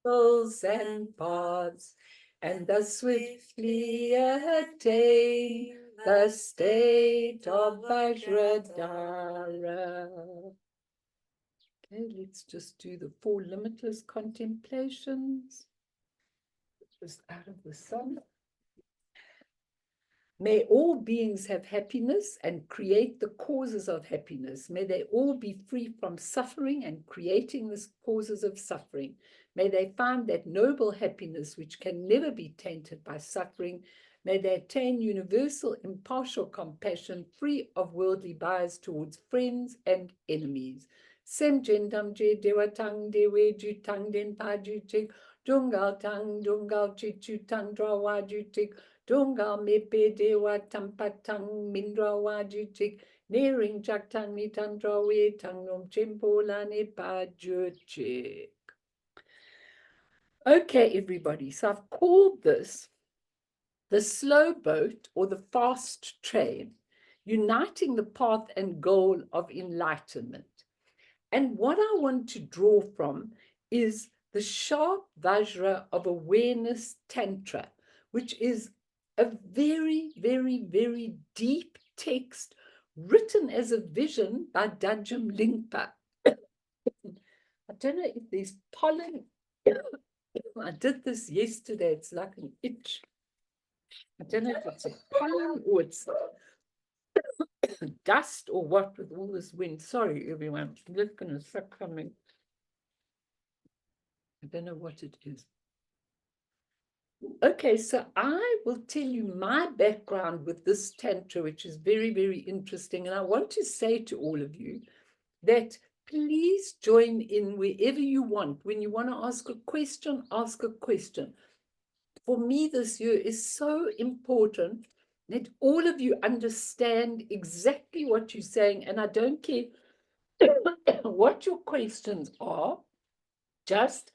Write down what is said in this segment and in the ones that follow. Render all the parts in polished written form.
hills and paths, and thus swiftly attain the state of VAJRA. Okay, let's just do the 4 limitless contemplations. Just out of the sun. May all beings have happiness and create the causes of happiness. May they all be free from suffering and creating the causes of suffering. May they find that noble happiness which can never be tainted by suffering. May they attain universal impartial compassion, free of worldly bias towards friends and enemies. Sem jendam je dewatang dewe jutang den pa jutik, dungal tang dungal chichu tang drawa jutik, Dungal mepe dewa tampatang mindra wajutik, nearing jaktang ni tandrawe tangnom chimpolane pajutik. Okay, everybody, so I've called this the slow boat or the fast train, uniting the path and goal of enlightenment. And what I want to draw from is the sharp Vajra of awareness Tantra, which is a very, very, very deep text written as a vision by Dajjam Lingpa. I don't know if there's pollen. I did this yesterday. It's like an itch. I don't know if it's a pollen or it's dust or what with all this wind. Sorry, everyone. I'm just going to suck something. I don't know what it is. Okay, so I will tell you my background with this Tantra, which is very, very interesting. And I want to say to all of you that please join in wherever you want. When you want to ask a question, ask a question. For me, this year is so important that all of you understand exactly what you're saying. And I don't care what your questions are, just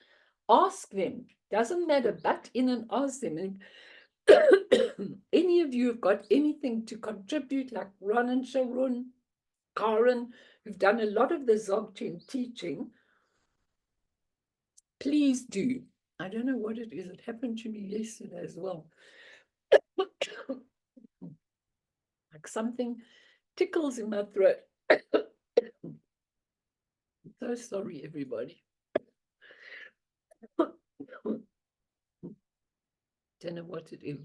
ask them. Doesn't matter, butt in and ask them. And any of you have got anything to contribute, like Ron and Sharon, Karen, who've done a lot of the Dzogchen teaching, please do. I don't know what it is. It happened to me yesterday as well. Like something tickles in my throat. I'm so sorry, everybody. Don't know what it is.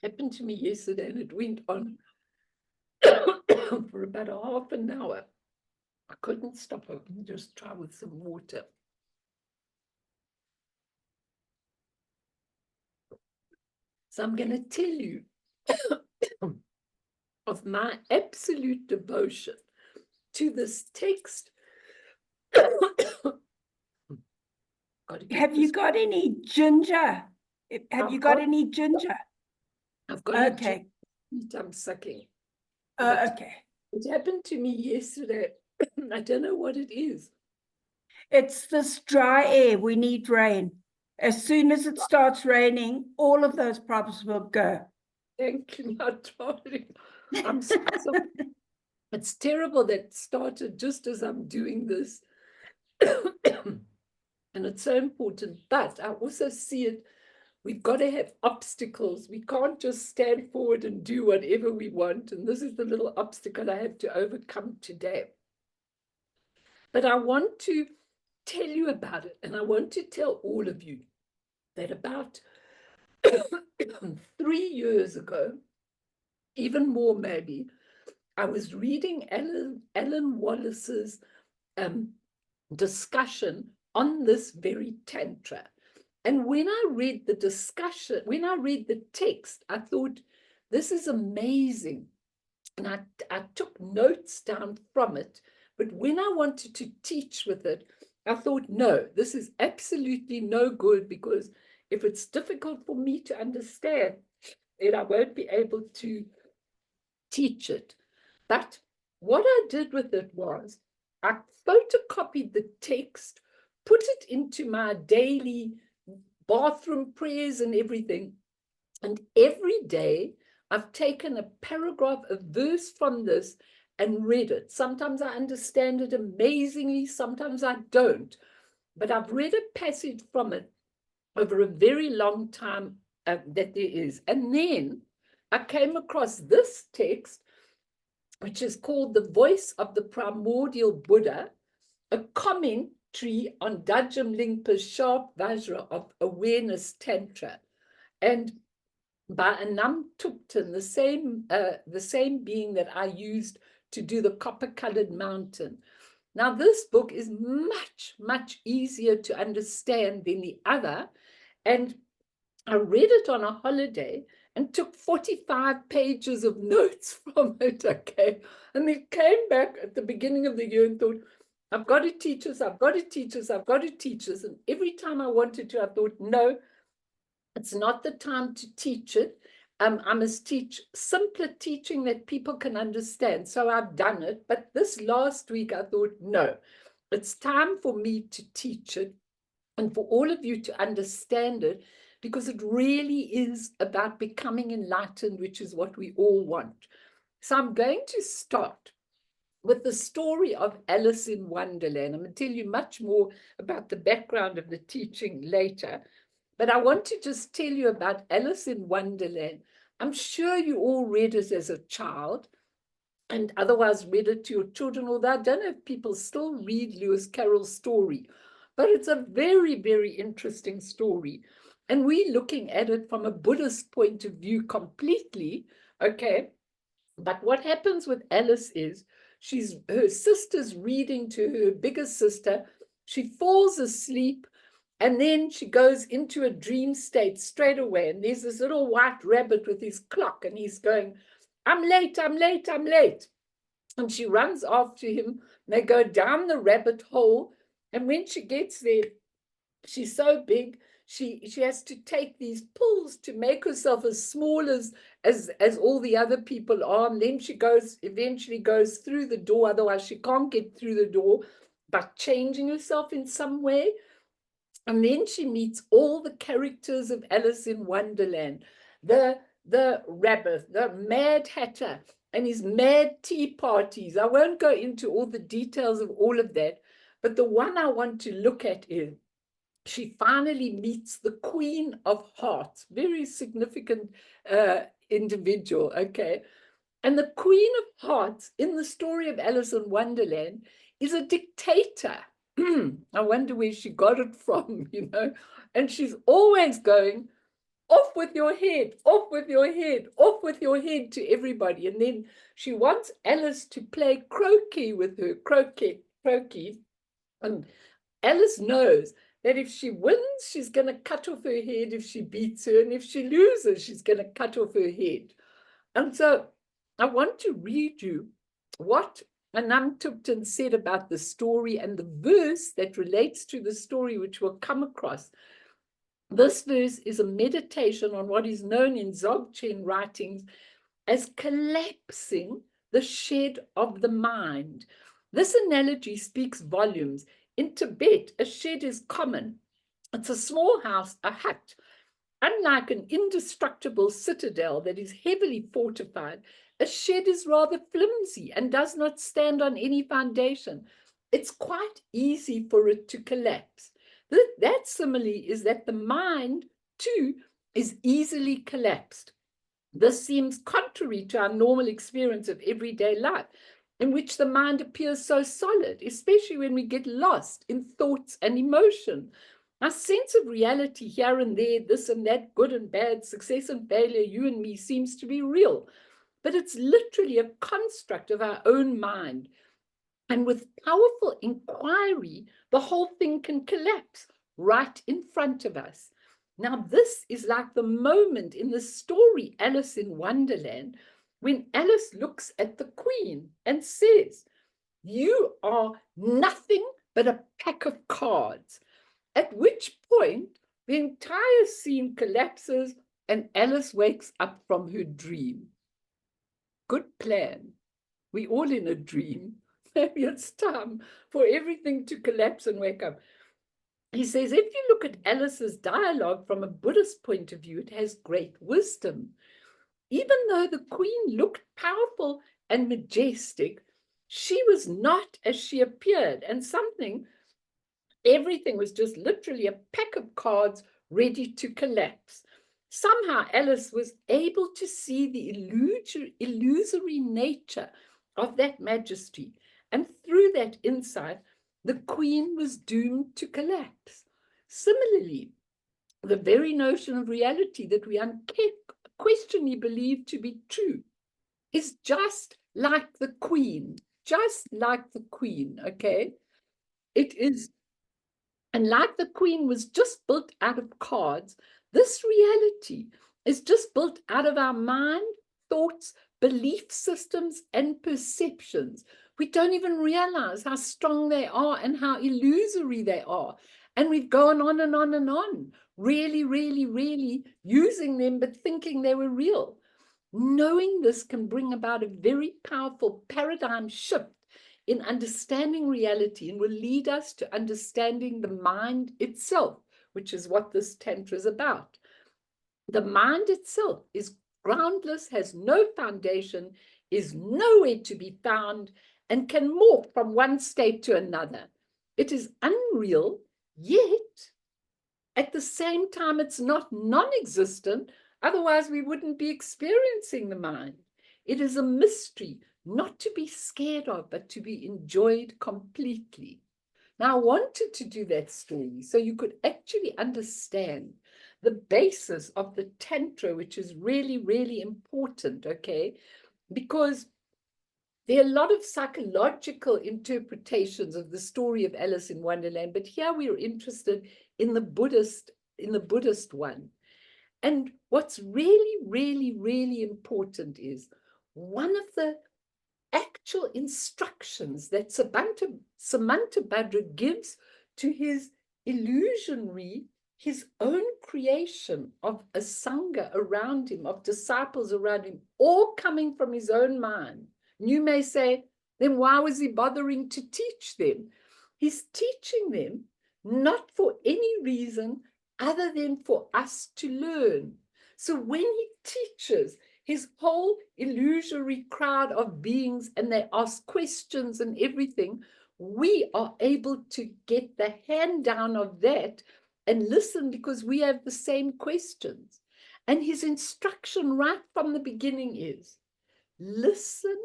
Happened to me yesterday and it went on for about a half an hour. I couldn't stop it. Just try with some water. So I'm going to tell you of my absolute devotion to this text. Have you got any ginger? Have you got any ginger? I've got okay. I'm sucking. Okay. It happened to me yesterday. I don't know what it is. It's this dry air. We need rain. As soon as it starts raining, all of those problems will go. Thank you, my darling. I'm so it's terrible that it started just as I'm doing this. And it's so important. But I also see it, we've got to have obstacles. We can't just stand forward and do whatever we want. And this is the little obstacle I have to overcome today. But I want to tell you about it. And I want to tell all of you that about 3 years ago, even more maybe, I was reading Alan Wallace's discussion on this very Tantra. And when I read the discussion, when I read the text, I thought, this is amazing. And I took notes down from it. But when I wanted to teach with it, I thought, no, this is absolutely no good, because if it's difficult for me to understand, then I won't be able to teach it. But what I did with it was I photocopied the text, put it into my daily bathroom prayers and everything. And every day I've taken a paragraph, a verse from this, and read it. Sometimes I understand it amazingly, sometimes I don't. But I've read a passage from it over a very long time that there is. And then I came across this text, which is called The Voice of the Primordial Buddha, a commentary on Dajjam Lingpa's sharp VAJRA of awareness Tantra. And by Anam Thupten, the same being that I used to do the copper-colored mountain. Now, this book is much, much easier to understand than the other. And I read it on a holiday and took 45 pages of notes from it, okay? And then came back at the beginning of the year and thought, I've got to teach this, I've got to teach this, I've got to teach this. And every time I wanted to, I thought, no, it's not the time to teach it. I must teach simpler teaching that people can understand. So I've done it. But this last week, I thought, no, it's time for me to teach it and for all of you to understand it, because it really is about becoming enlightened, which is what we all want. So I'm going to start with the story of Alice in Wonderland. I'm going to tell you much more about the background of the teaching later. But I want to just tell you about Alice in Wonderland. I'm sure you all read it as a child and otherwise read it to your children, although I don't know if people still read Lewis Carroll's story. But it's a very, very interesting story. And we're looking at it from a Buddhist point of view completely, okay? But what happens with Alice is her sister's reading to her bigger sister. She falls asleep. And then she goes into a dream state straight away. And there's this little white rabbit with his clock. And he's going, I'm late, I'm late, I'm late. And she runs after him. They go down the rabbit hole. And when she gets there, she's so big, she has to take these pulls to make herself as small as all the other people are. And then she eventually goes through the door. Otherwise, she can't get through the door, but changing herself in some way. And then she meets all the characters of Alice in Wonderland, the rabbit, the Mad Hatter, and his mad tea parties. I won't go into all the details of all of that, but the one I want to look at is she finally meets the Queen of Hearts, very significant individual, okay? And the Queen of Hearts in the story of Alice in Wonderland is a dictator. I wonder where she got it from, you know? And she's always going, off with your head, off with your head, off with your head to everybody. And then she wants Alice to play croquet with her, croquet. And Alice knows that if she wins, she's going to cut off her head if she beats her. And if she loses, she's going to cut off her head. And so I want to read you what Anam Thupten said about the story and the verse that relates to the story, which we'll come across. This verse is a meditation on what is known in Dzogchen writings as collapsing the shed of the mind. This analogy speaks volumes. In Tibet, a shed is common. It's a small house, a hut. Unlike an indestructible citadel that is heavily fortified, a shed is rather flimsy and does not stand on any foundation. It's quite easy for it to collapse. That simile is that the mind, too, is easily collapsed. This seems contrary to our normal experience of everyday life, in which the mind appears so solid, especially when we get lost in thoughts and emotion. Our sense of reality here and there, this and that, good and bad, success and failure, you and me, seems to be real. But it's literally a construct of our own mind. And with powerful inquiry, the whole thing can collapse right in front of us. Now, this is like the moment in the story Alice in Wonderland, when Alice looks at the Queen and says, "You are nothing but a pack of cards." At which point, the entire scene collapses and Alice wakes up from her dream. Good plan. We're all in a dream. Maybe it's time for everything to collapse and wake up. He says, if you look at Alice's dialogue from a Buddhist point of view, it has great wisdom. Even though the Queen looked powerful and majestic, She was not as she appeared, and everything was just literally a pack of cards ready to collapse. Somehow Alice was able to see the illusory nature of that majesty, and through that insight, the queen was doomed to collapse. Similarly, the very notion of reality that we unquestionably believe to be true is just like the queen, okay? It is, and like the queen was just built out of cards, this reality is just built out of our mind, thoughts, belief systems, and perceptions. We don't even realize how strong they are and how illusory they are. And we've gone on and on and on, really, really, really using them, but thinking they were real. Knowing this can bring about a very powerful paradigm shift in understanding reality and will lead us to understanding the mind itself, which is what this Tantra is about. The mind itself is groundless, has no foundation, is nowhere to be found, and can morph from one state to another. It is unreal, yet at the same time, it's not non-existent. Otherwise, we wouldn't be experiencing the mind. It is a mystery, not to be scared of, but to be enjoyed completely. Now, I wanted to do that story so you could actually understand the basis of the Tantra, which is really, really important, okay? Because there are a lot of psychological interpretations of the story of Alice in Wonderland, but here we are interested in the Buddhist one. And what's really, really, really important is one of the actual instructions that Samantabhadra gives to his illusionary, his own creation of a sangha around him, of disciples around him, all coming from his own mind. And you may say, then why was he bothering to teach them? He's teaching them not for any reason other than for us to learn. So when he teaches his whole illusory crowd of beings and they ask questions and everything, we are able to get the hand down of that and listen because we have the same questions. And his instruction right from the beginning is, listen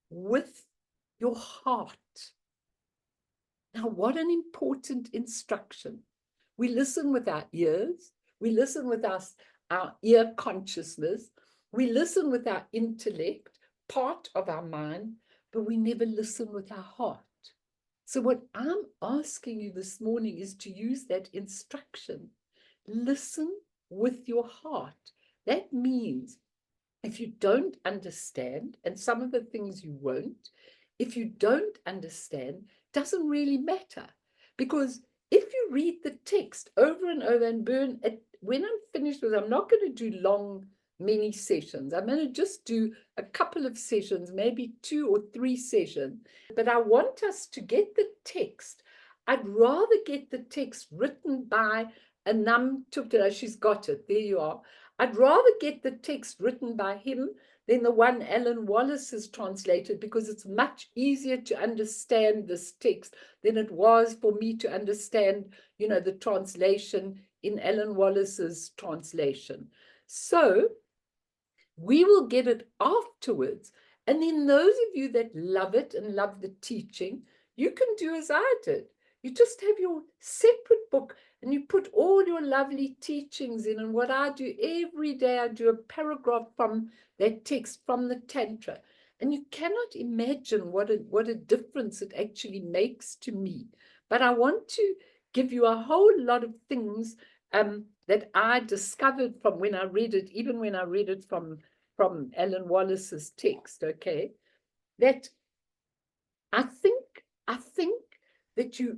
with your heart. Now, what an important instruction. We listen with our ears, we listen with our ear consciousness, we listen with our intellect, part of our mind, but we never listen with our heart. So what I'm asking you this morning is to use that instruction. Listen with your heart. That means if you don't understand, and some of the things you won't, if you don't understand, doesn't really matter. Because if you read the text over and over and burn it, when I'm finished with it, I'm not going to do long, many sessions. I'm going to just do a couple of sessions, maybe 2 or 3 sessions. But I want us to get the text. I'd rather get the text written by Anam Tuptara. She's got it. There you are. I'd rather get the text written by him than the one Alan Wallace has translated, because it's much easier to understand this text than it was for me to understand, the translation in Alan Wallace's translation. So we will get it afterwards. And then those of you that love it and love the teaching, you can do as I did. You just have your separate book and you put all your lovely teachings in. And what I do every day, I do a paragraph from that text from the Tantra. And you cannot imagine what a difference it actually makes to me. But I want to give you a whole lot of things that I discovered from when I read it, even when I read it from Alan Wallace's text, okay? That I think that you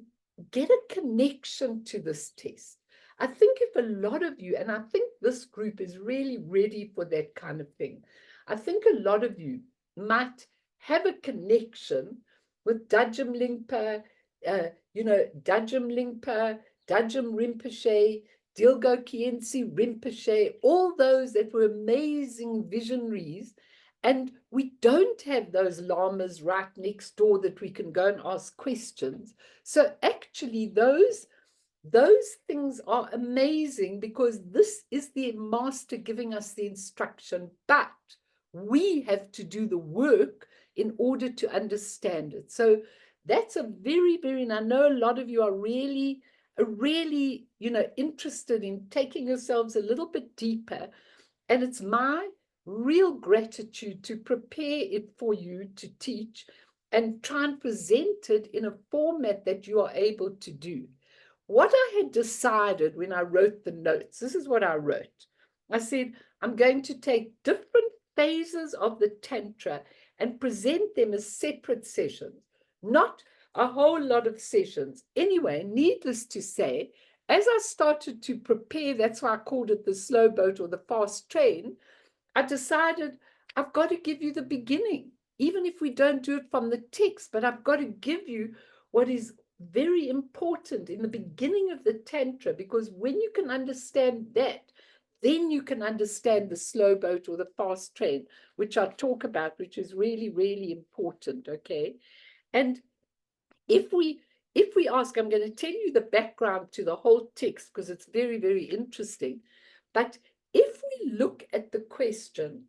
get a connection to this test. I think if a lot of you, and I think this group is really ready for that kind of thing, I think a lot of you might have a connection with Dajjam Lingpa, Dajjam Lingpa, Dajjam Rinpoche, Dilgo Khyentse Rinpoche, all those that were amazing visionaries. And we don't have those lamas right next door that we can go and ask questions. So actually those things are amazing, because this is the master giving us the instruction, but we have to do the work in order to understand it. So that's a very, very, and I know a lot of you are really, interested in taking yourselves a little bit deeper. And it's my real gratitude to prepare it for you to teach and try and present it in a format that you are able to do. What I had decided when I wrote the notes, this is what I wrote. I said, I'm going to take different phases of the Tantra and present them as separate sessions, not a whole lot of sessions. Anyway, needless to say, as I started to prepare, that's why I called it the slow boat or the fast train, I decided I've got to give you the beginning, even if we don't do it from the text, but I've got to give you what is very important in the beginning of the Tantra, because when you can understand that, then you can understand the slow boat or the fast train, which I talk about, which is really, really important, okay? And if we ask, I'm going to tell you the background to the whole text because it's very, very interesting. But if we look at the question,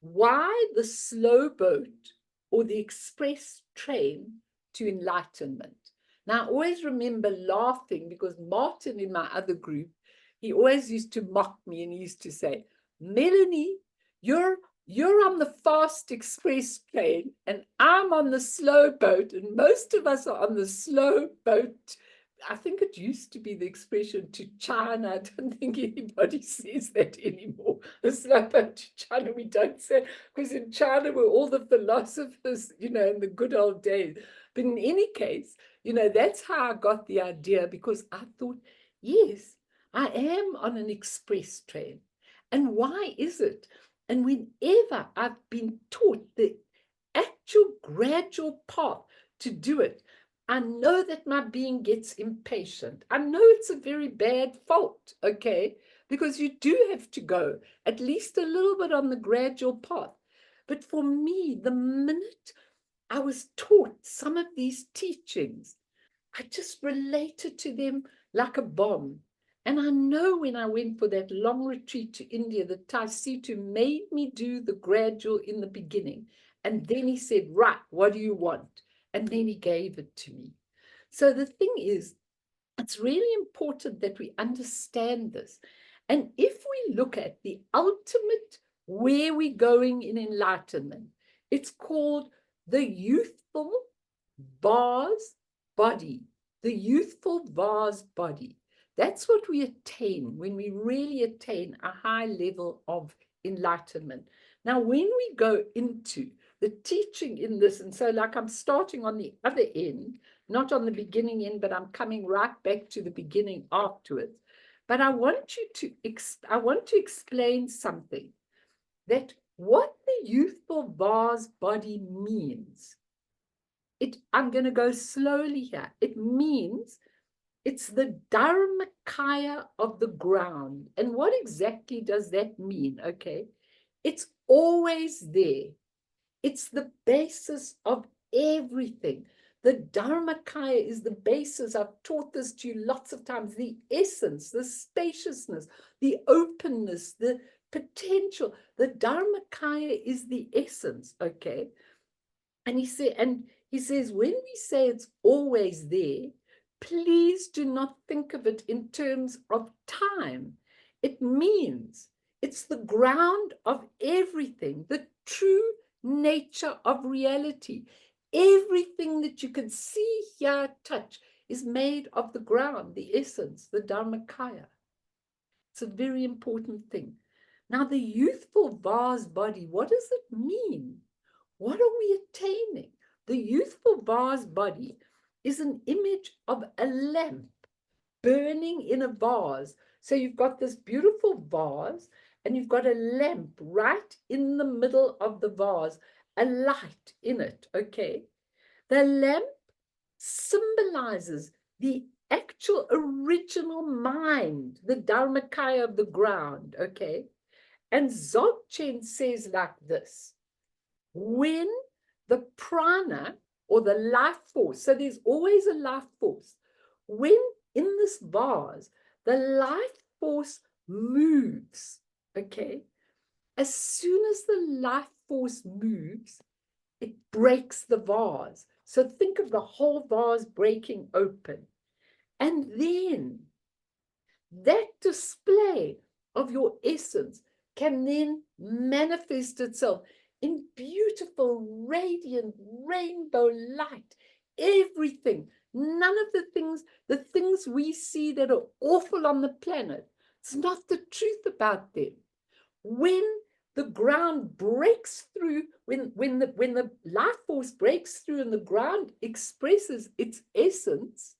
why the slow boat or the express train to enlightenment? Now, I always remember laughing because Martin in my other group, he always used to mock me and he used to say, Melanie, you're on the fast express train and I'm on the slow boat, and most of us are on the slow boat. I think it used to be the expression to China. I don't think anybody says that anymore. The slow boat to China, we don't say, because in China were all the philosophers, in the good old days. But in any case, that's how I got the idea, because I thought, yes, I am on an express train. And why is it? And whenever I've been taught the actual gradual path to do it, I know that my being gets impatient. I know it's a very bad fault, okay? Because you do have to go at least a little bit on the gradual path. But for me, the minute I was taught some of these teachings, I just related to them like a bomb. And I know when I went for that long retreat to India, that Taisitu made me do the gradual in the beginning. And then he said, right, what do you want? And then he gave it to me. So the thing is, it's really important that we understand this. And if we look at the ultimate where we're going in enlightenment, it's called the youthful vase body, the youthful vase body. That's what we attain when we really attain a high level of enlightenment. Now, when we go into the teaching in this, and so like I'm starting on the other end, not on the beginning end, but I'm coming right back to the beginning afterwards. But I want to explain something, that what the youthful vase body means. I'm going to go slowly here. It means it's the dharmakaya of the ground. And what exactly does that mean? Okay, it's always there. It's the basis of everything. The dharmakaya is the basis. I've taught this to you lots of times. The essence, the spaciousness, the openness, the potential. The dharmakaya is the essence, okay? And he says, when we say it's always there, please do not think of it in terms of time. It means it's the ground of everything, the true nature of reality. Everything that you can see, hear, touch is made of the ground, the essence, the Dharmakaya. It's a very important thing. Now, the youthful vase body, what does it mean? What are we attaining? The youthful vase body is an image of a lamp burning in a vase. So you've got this beautiful vase and you've got a lamp right in the middle of the vase, a light in it, okay? The lamp symbolizes the actual original mind, the Dharmakaya of the ground, okay? And Dzogchen says like this, when the prana or the life force, so there's always a life force, when in this vase, the life force moves, okay, as soon as the life force moves, it breaks the vase. So think of the whole vase breaking open. And then that display of your essence can then manifest itself in beautiful, radiant, rainbow light. Everything, none of the things we see that are awful on the planet, it's not the truth about them. When the ground breaks through, when the life force breaks through and the ground expresses its essence,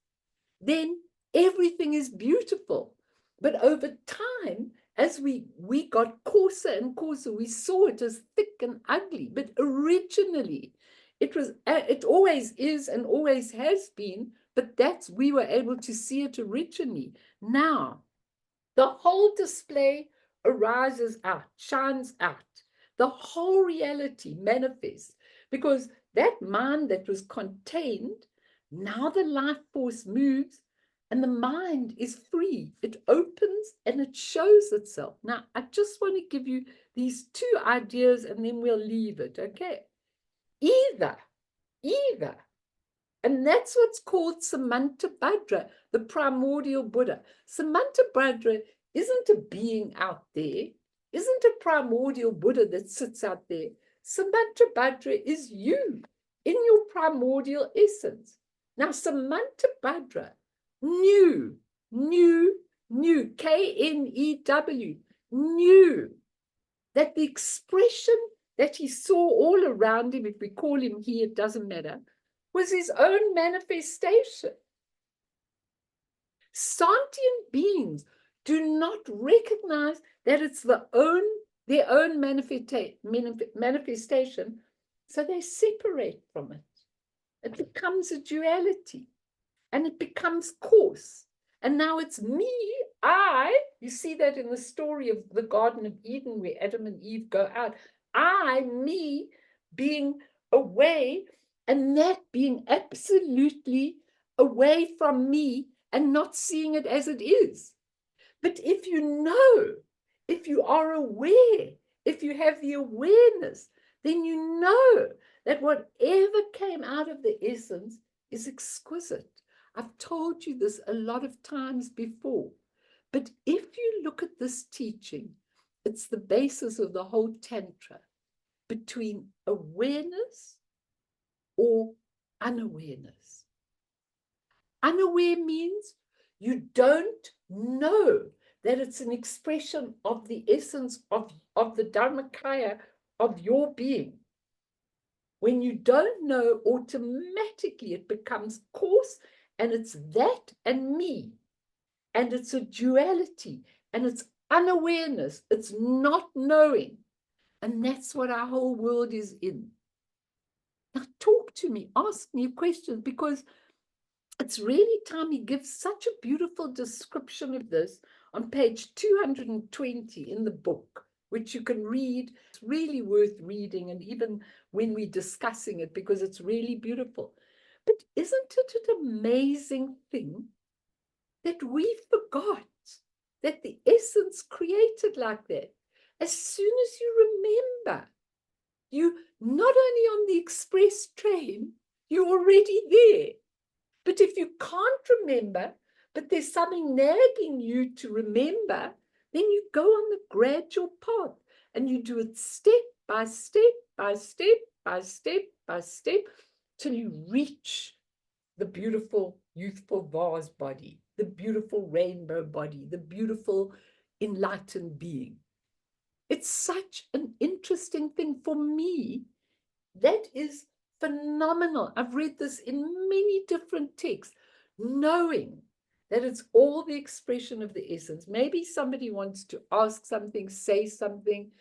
then everything is beautiful. But over time, as we got coarser and coarser, we saw it as thick and ugly. But originally, it always is and always has been, but we were able to see it originally. Now, the whole display arises out, shines out. The whole reality manifests because that mind that was contained, now the life force moves and the mind is free. It opens and it shows itself. Now, I just want to give you these two ideas and then we'll leave it, okay? Either, and that's what's called Samantabhadra, the primordial Buddha. Samantabhadra isn't a being out there, isn't a primordial Buddha that sits out there. Samantabhadra is you in your primordial essence. Now, Samantabhadra knew, K-N-E-W, knew that the expression that he saw all around him, if we call him he, it doesn't matter, was his own manifestation. Sentient beings do not recognize that it's their own manifestation, so they separate from it. It becomes a duality, and it becomes coarse. And now it's me, you see that in the story of the Garden of Eden where Adam and Eve go out, me, being away, and that being absolutely away from me and not seeing it as it is. But if you know, if you are aware, if you have the awareness, then you know that whatever came out of the essence is exquisite. I've told you this a lot of times before, but if you look at this teaching, it's the basis of the whole Tantra, between awareness or unawareness. Unaware means you don't know that it's an expression of the essence of the Dharmakaya of your being. When you don't know, automatically it becomes coarse, and it's that and me. And it's a duality, and it's unawareness. It's not knowing. And that's what our whole world is in. Now talk to me, ask me questions, because it's really time. He gives such a beautiful description of this on page 220 in the book, which you can read. It's really worth reading, and even when we're discussing it, because it's really beautiful. But isn't it an amazing thing that we forgot that the essence created like that? As soon as you remember, you not only on the express train, you're already there. But if you can't remember, but there's something nagging you to remember, then you go on the gradual path and you do it step by step by step by step by step till you reach the beautiful, youthful vase body, the beautiful rainbow body, the beautiful enlightened being. It's such an interesting thing for me. That is phenomenal. I've read this in many different texts, knowing that it's all the expression of the essence. Maybe somebody wants to ask something, say something.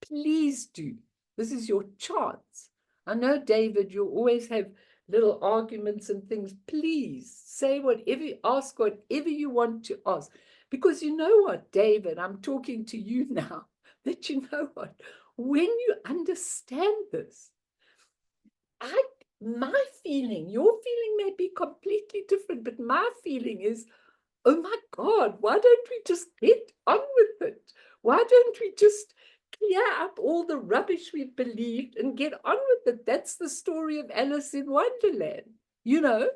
Please do. This is your chance. I know, David, you always have little arguments and things. Please say whatever, ask whatever you want to ask. Because you know what, David, I'm talking to you now, that you know what, when you understand this, my feeling, your feeling may be completely different, but my feeling is, oh my God, why don't we just get on with it? Why don't we just clear up all the rubbish we've believed and get on with it? That's the story of Alice in Wonderland. You know,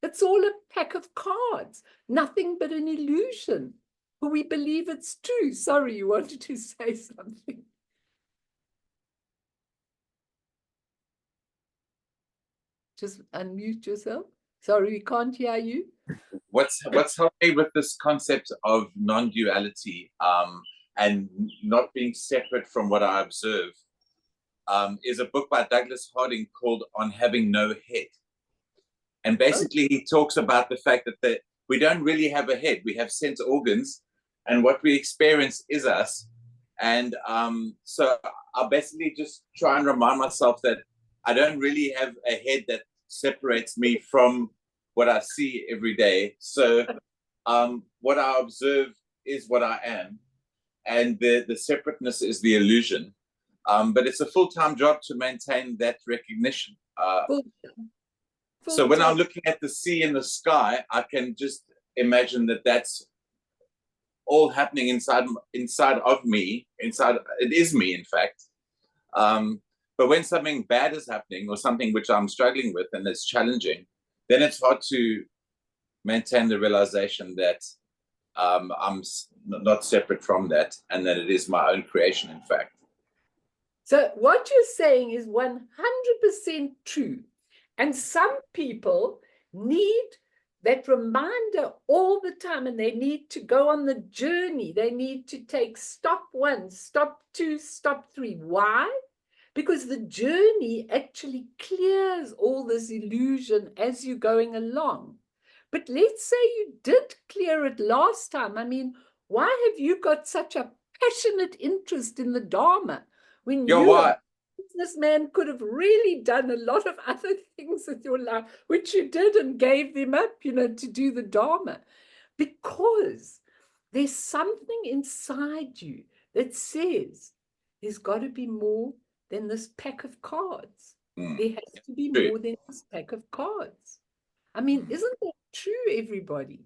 it's all a pack of cards, nothing but an illusion. But we believe it's true. Sorry, you wanted to say something. Just unmute yourself. Sorry, we can't hear you. What's helped me with this concept of non-duality and not being separate from what I observe is a book by Douglas Harding called On Having No Head. And basically he talks about the fact that we don't really have a head. We have sense organs, and what we experience is us. And so I basically just try and remind myself that I don't really have a head that separates me from what I see every day. So what I observe is what I am, and the separateness is the illusion. But it's a full-time job to maintain that recognition. So when I'm looking at the sea and the sky, I can just imagine that that's all happening inside of me. It is me, in fact. But when something bad is happening, or something which I'm struggling with and it's challenging, then it's hard to maintain the realization that I'm not separate from that, and that it is my own creation, in fact. So what you're saying is 100% true. And some people need that reminder all the time, and they need to go on the journey. They need to take stop 1, stop 2, stop 3. Why? Because the journey actually clears all this illusion as you're going along. But let's say you did clear it last time. I mean, why have you got such a passionate interest in the Dharma when businessman could have really done a lot of other things with your life, which you did and gave them up, you know, to do the Dharma? Because there's something inside you that says there's got to be more than this pack of cards. There has to be more than this pack of cards. I mean, isn't that true, everybody?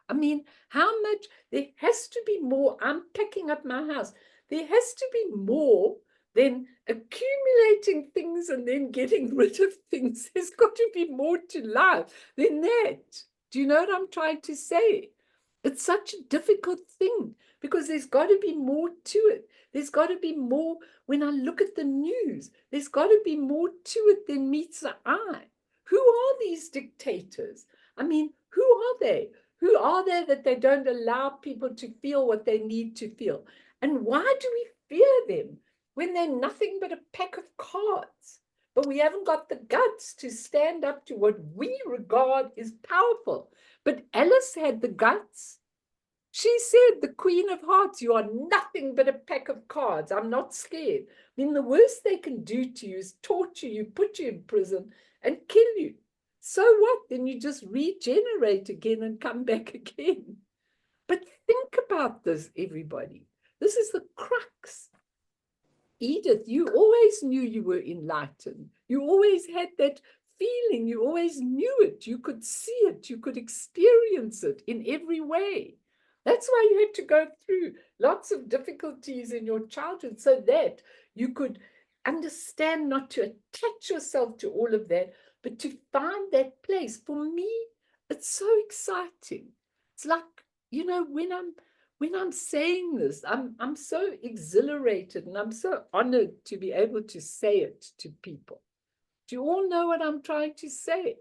I mean, how much? There has to be more. I'm packing up my house. There has to be more than accumulating things and then getting rid of things. There's got to be more to life than that. Do you know what I'm trying to say? It's such a difficult thing because there's got to be more to it. There's got to be more. When I look at the news, there's got to be more to it than meets the eye. Who are these dictators? I mean, who are they? Who are they that they don't allow people to feel what they need to feel? And why do we fear them when they're nothing but a pack of cards? But we haven't got the guts to stand up to what we regard as powerful. But Alice had the guts. She said, the Queen of Hearts, you are nothing but a pack of cards. I'm not scared. I mean, the worst they can do to you is torture you, put you in prison, and kill you. So what? Then you just regenerate again and come back again. But think about this, everybody. This is the crux. Edith, you always knew you were enlightened. You always had that feeling. You always knew it. You could see it. You could experience it in every way. That's why you had to go through lots of difficulties in your childhood so that you could understand not to attach yourself to all of that, but to find that place. For me, it's so exciting. It's like, you know, when I'm saying this, I'm so exhilarated and I'm so honored to be able to say it to people. Do you all know what I'm trying to say?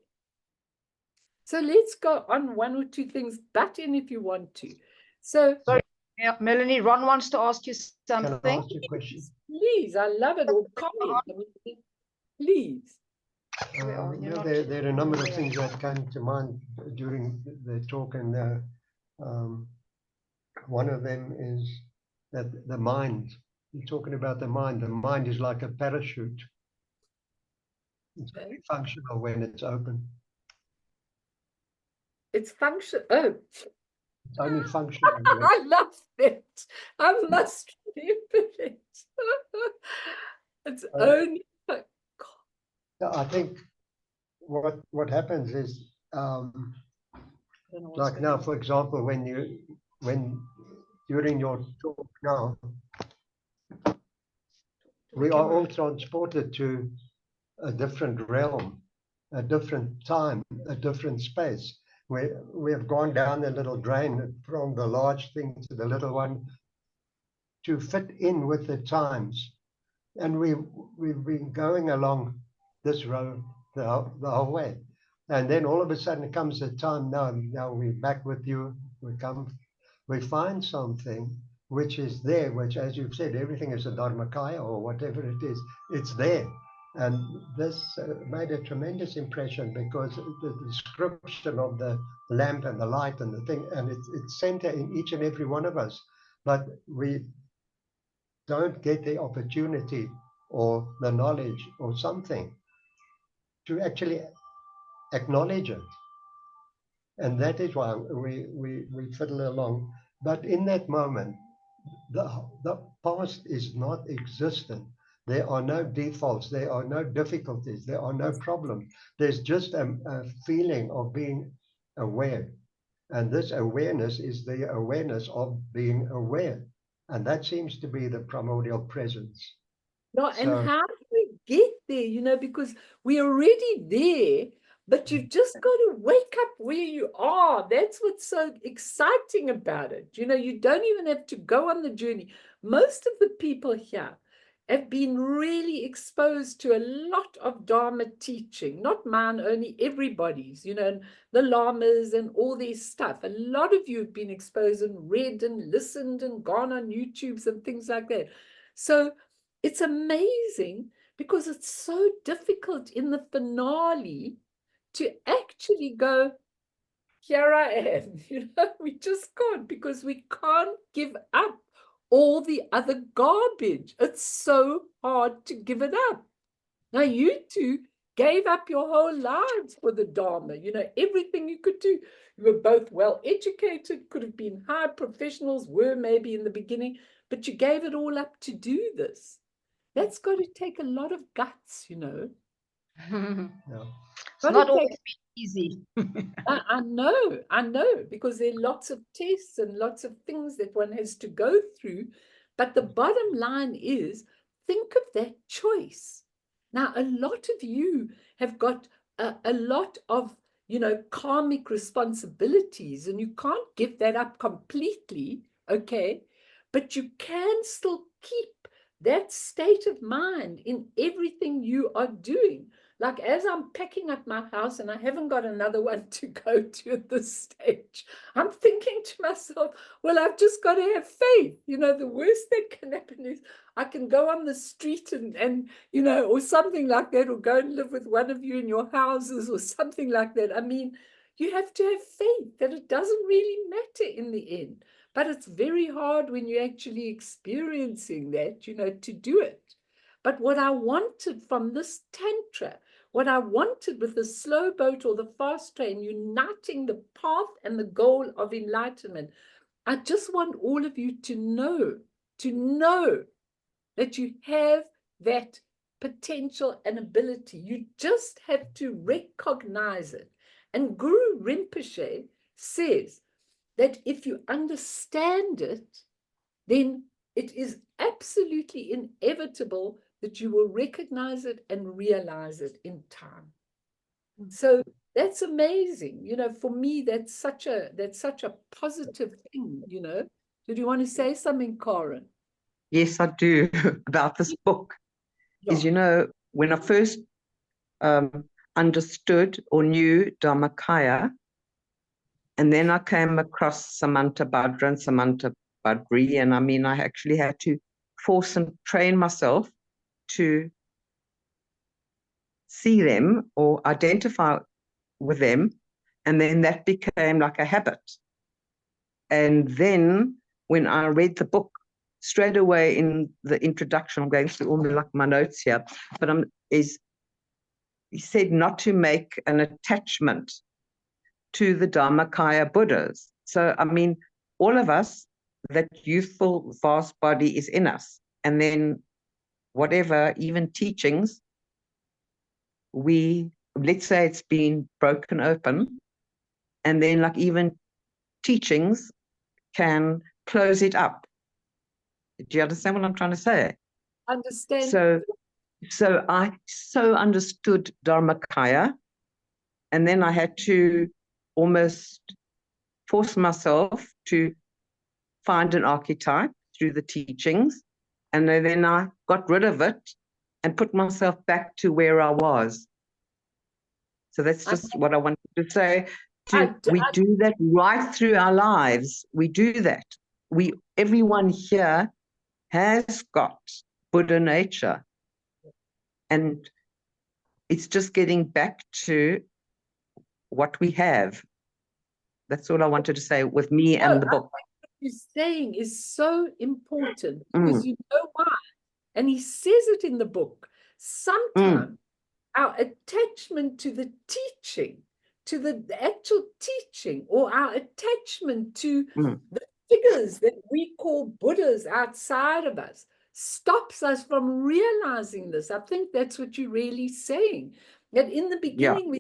So let's go on 1 or 2 things, butt in if you want to. So, sorry, yeah, Melanie, Ron wants to ask you something. Can I ask you a question? Please, I love it. Or comment. I mean, please. There are a number of things that came to mind during the talk, and one of them is that the mind, you're talking about the mind is like a parachute. It's very functional when it's open. It's function. Oh, it's only functional. I love it. I must remember it. It's only. I think what happens is, I don't know what's like going now, on. for example, when during your talk now, we are all transported to a different realm, a different time, a different space. We have gone down the little drain from the large thing to the little one to fit in with the times. And we've been going along this road the whole way. And then all of a sudden comes a time, now we're back with you. We find something which is there, which, as you've said, everything is a Dharmakaya or whatever it is, it's there. And this made a tremendous impression because the description of the lamp and the light and the thing, and it's center in each and every one of us. But we don't get the opportunity or the knowledge or something to actually acknowledge it. And that is why we fiddle along. But in that moment, the past is not existent. There are no defaults, there are no difficulties, there are no problems. There's just a feeling of being aware. And this awareness is the awareness of being aware. And that seems to be the primordial presence. No, and So- how do we get there? Because we're already there, but you've just got to wake up where you are. That's what's so exciting about it. You don't even have to go on the journey. Most of the people here have been really exposed to a lot of Dharma teaching, not mine only, everybody's, and the lamas and all this stuff. A lot of you have been exposed and read and listened and gone on YouTubes and things like that. So it's amazing because it's so difficult in the finale to actually go, here I am. We just can't, because we can't give up all the other garbage. It's so hard to give it up. Now, you two gave up your whole lives for the Dharma, everything you could do. You were both well educated, could have been high professionals, were maybe in the beginning, but you gave it all up to do this. That's got to take a lot of guts, Yeah. It's not always been easy. I know, because there are lots of tests and lots of things that one has to go through. But the bottom line is, think of that choice. Now, a lot of you have got a lot of, karmic responsibilities, and you can't give that up completely, okay? But you can still keep that state of mind in everything you are doing. Like, as I'm packing up my house, and I haven't got another one to go to at this stage, I'm thinking to myself, well, I've just got to have faith. The worst that can happen is I can go on the street and or something like that, or go and live with one of you in your houses or something like that. I mean, you have to have faith that it doesn't really matter in the end. But it's very hard when you're actually experiencing that, to do it. But what I wanted from this Tantra, what I wanted with the slow boat or the fast train, uniting the path and the goal of enlightenment, I just want all of you to know that you have that potential and ability. You just have to recognize it. And Guru Rinpoche says that if you understand it, then it is absolutely inevitable that you will recognize it and realize it in time. So that's amazing. For me, that's such a positive thing, Did you want to say something, Karen? Yes, I do, about this book. Yeah. When I first understood or knew Dharmakaya, and then I came across Samanta Bhadra and Samanta Bhadri, and I actually had to force and train myself to see them or identify with them, and then that became like a habit. And then when I read the book, straight away in the introduction, I'm going through all my notes here, but he said not to make an attachment to the Dharmakaya Buddhas. So, all of us, that youthful, vast body is in us. And then whatever, even teachings, let's say it's been broken open, and then like even teachings can close it up. Do you understand what I'm trying to say? Understand? So I so understood Dharmakaya, and then I had to almost force myself to find an archetype through the teachings, and then I got rid of it and put myself back to where I was. So that's just what I wanted to say. We do that right through our lives. We do that. Everyone here has got Buddha nature, and it's just getting back to what we have. That's all I wanted to say with me and the book. What you're saying is so important because you know why? And he says it in the book. Sometimes our attachment to the teaching, to the actual teaching, or our attachment to the figures that we call Buddhas outside of us, stops us from realizing this. I think that's what you're really saying. That in the beginning, we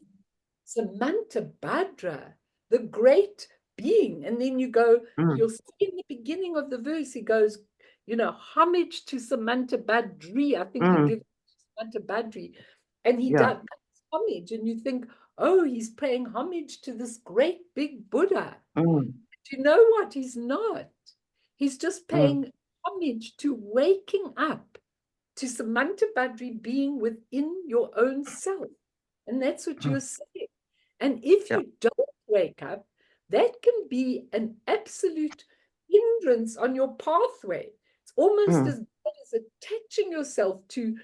Samanta Bhadra, the great being. And then you go, you'll see in the beginning of the verse, he goes, homage to Samanta Bhadri. I think you give Samanta Bhadri. And he does homage, and you think, oh, he's paying homage to this great big Buddha. But you know what? He's not. He's just paying homage to waking up to Samanta Bhadri being within your own self. And that's what you're saying. And if you don't wake up, that can be an absolute hindrance on your pathway. It's almost as bad as attaching yourself to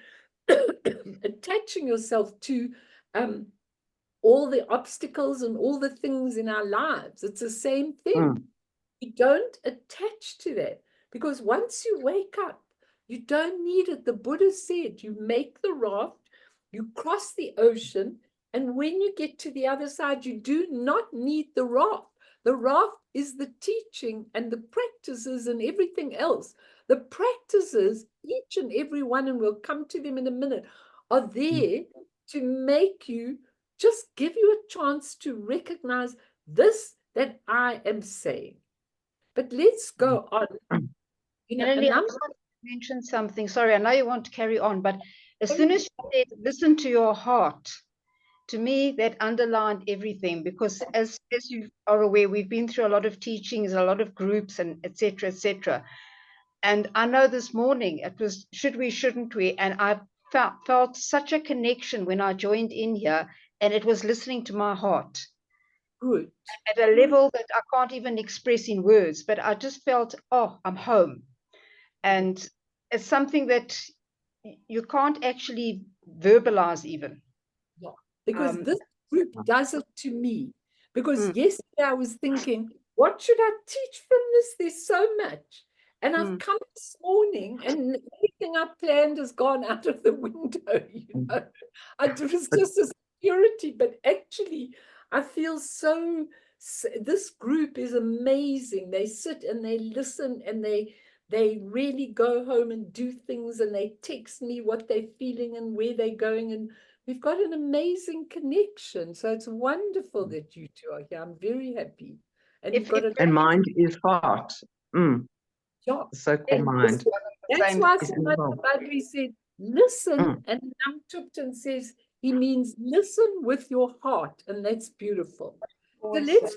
all the obstacles and all the things in our lives. It's the same thing. You don't attach to that, because once you wake up, you don't need it. The Buddha said, you make the raft, you cross the ocean, and when you get to the other side, you do not need the raft. The raft is the teaching and the practices and everything else. The practices, each and every one, and we'll come to them in a minute, are there to make you, just give you a chance to recognize this that I am saying. But let's go on. I want to mention something. Sorry, I know you want to carry on, but as soon as you said, listen to your heart, to me, that underlined everything, because as you are aware, we've been through a lot of teachings, a lot of groups, and etc., etc. And I know this morning it was, should we, shouldn't we? And I felt such a connection when I joined in here, and it was listening to my heart. Good. At a level that I can't even express in words, but I just felt, oh, I'm home. And it's something that you can't actually verbalize even. Yeah, because this group does it to me. Because yesterday I was thinking, what should I teach from this? There's so much. And I've come this morning and everything I planned has gone out of the window. It was just a security, but actually I feel so, this group is amazing. They sit and they listen, and they really go home and do things, and they text me what they're feeling and where they're going, and we've got an amazing connection. So it's wonderful that you two are here. I'm very happy. And you've got and mind is heart. Yeah. So-called mind. That's why Samanta Bhadri said, listen, and Nam Tupten says he means listen with your heart, and that's beautiful. So let's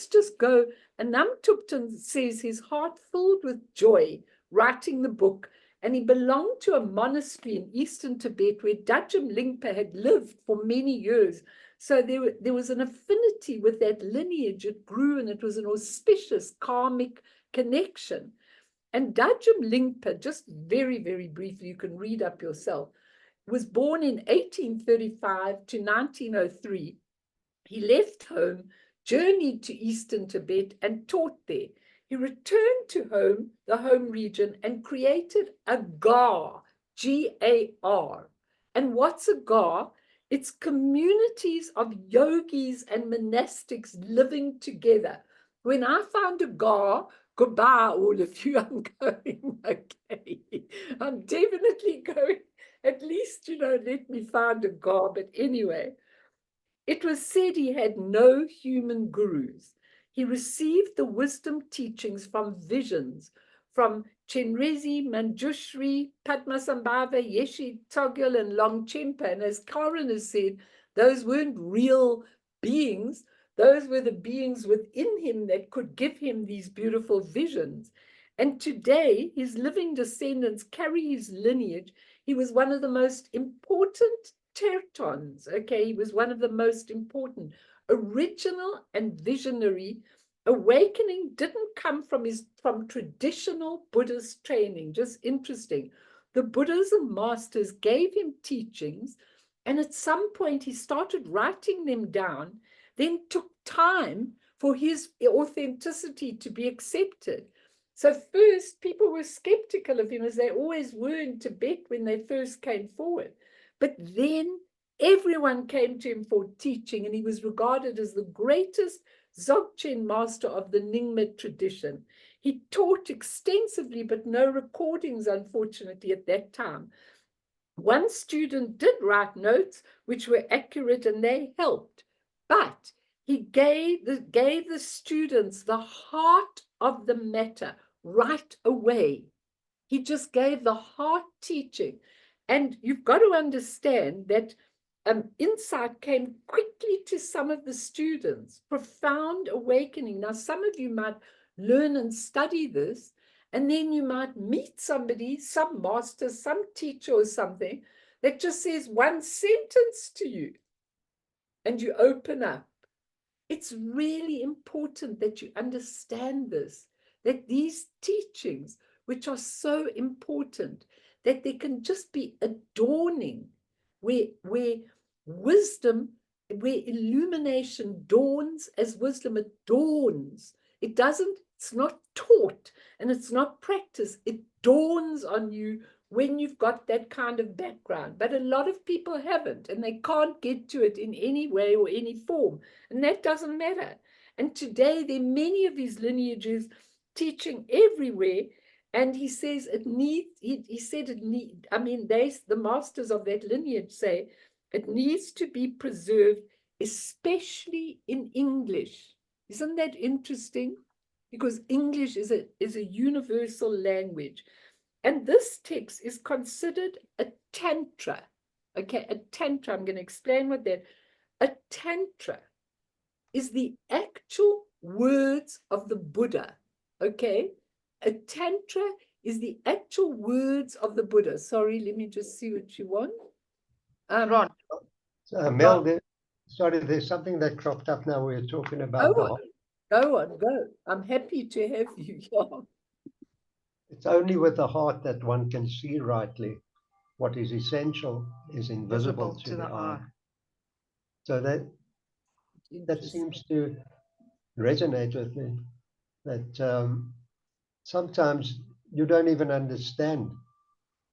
just go. And Nam Tupten says his heart filled with joy writing the book, and he belonged to a monastery in eastern Tibet where Dajjam Lingpa had lived for many years. So there was an affinity with that lineage. It grew, and it was an auspicious karmic connection. And Dajjam Lingpa, just very, very briefly, you can read up yourself, was born in 1835 to 1903. He left home, journeyed to eastern Tibet, and taught there. He returned to home, the home region, and created a GAR, G-A-R. And what's a GAR? It's communities of yogis and monastics living together. When I found a GAR, goodbye, all of you. I'm going, okay. I'm definitely going At least, let me find a God. But anyway, it was said he had no human gurus. He received the wisdom teachings from visions, from Chenrezi, Manjushri, Padmasambhava, Yeshe Togul, and Longchenpa. And as Karen has said, those weren't real beings. Those were the beings within him that could give him these beautiful visions. And today, his living descendants carry his lineage. He was one of the most important Tertons. Okay, he was one of the most important, original and visionary. Awakening didn't come from traditional Buddhist training. Just interesting. The Buddhism masters gave him teachings, and at some point he started writing them down, then took time for his authenticity to be accepted. So first, people were skeptical of him, as they always were in Tibet when they first came forward. But then everyone came to him for teaching, and he was regarded as the greatest Dzogchen master of the Nyingma tradition. He taught extensively, but no recordings, unfortunately, at that time. One student did write notes which were accurate, and they helped. But he gave the students the heart of the matter right away. He just gave the heart teaching. And you've got to understand that insight came quickly to some of the students, profound awakening. Now, some of you might learn and study this, and then you might meet somebody, some master, some teacher or something that just says one sentence to you, and you open up. It's really important that you understand this, that these teachings, which are so important, that they can just be adorning, where wisdom, where illumination dawns as wisdom adorns. It's not taught and it's not practiced. It dawns on you when you've got that kind of background. But a lot of people haven't, and they can't get to it in any way or any form. And that doesn't matter. And today there are many of these lineages teaching everywhere. And he says it needs, he said it need, I mean, the masters of that lineage say it needs to be preserved, especially in English. Isn't that interesting? Because English is a universal language. And this text is considered a Tantra. Okay, a Tantra, I'm going to explain what that, a Tantra is the actual words of the Buddha. Okay, a Tantra is the actual words of the Buddha. Sorry, let me just see what you want. Ron. Mel, sorry, there's something that cropped up now. We're talking about Go on. I'm happy to have you. Yeah. It's only with the heart that one can see rightly. What is essential is invisible to the eye. So that seems to resonate with me. That sometimes you don't even understand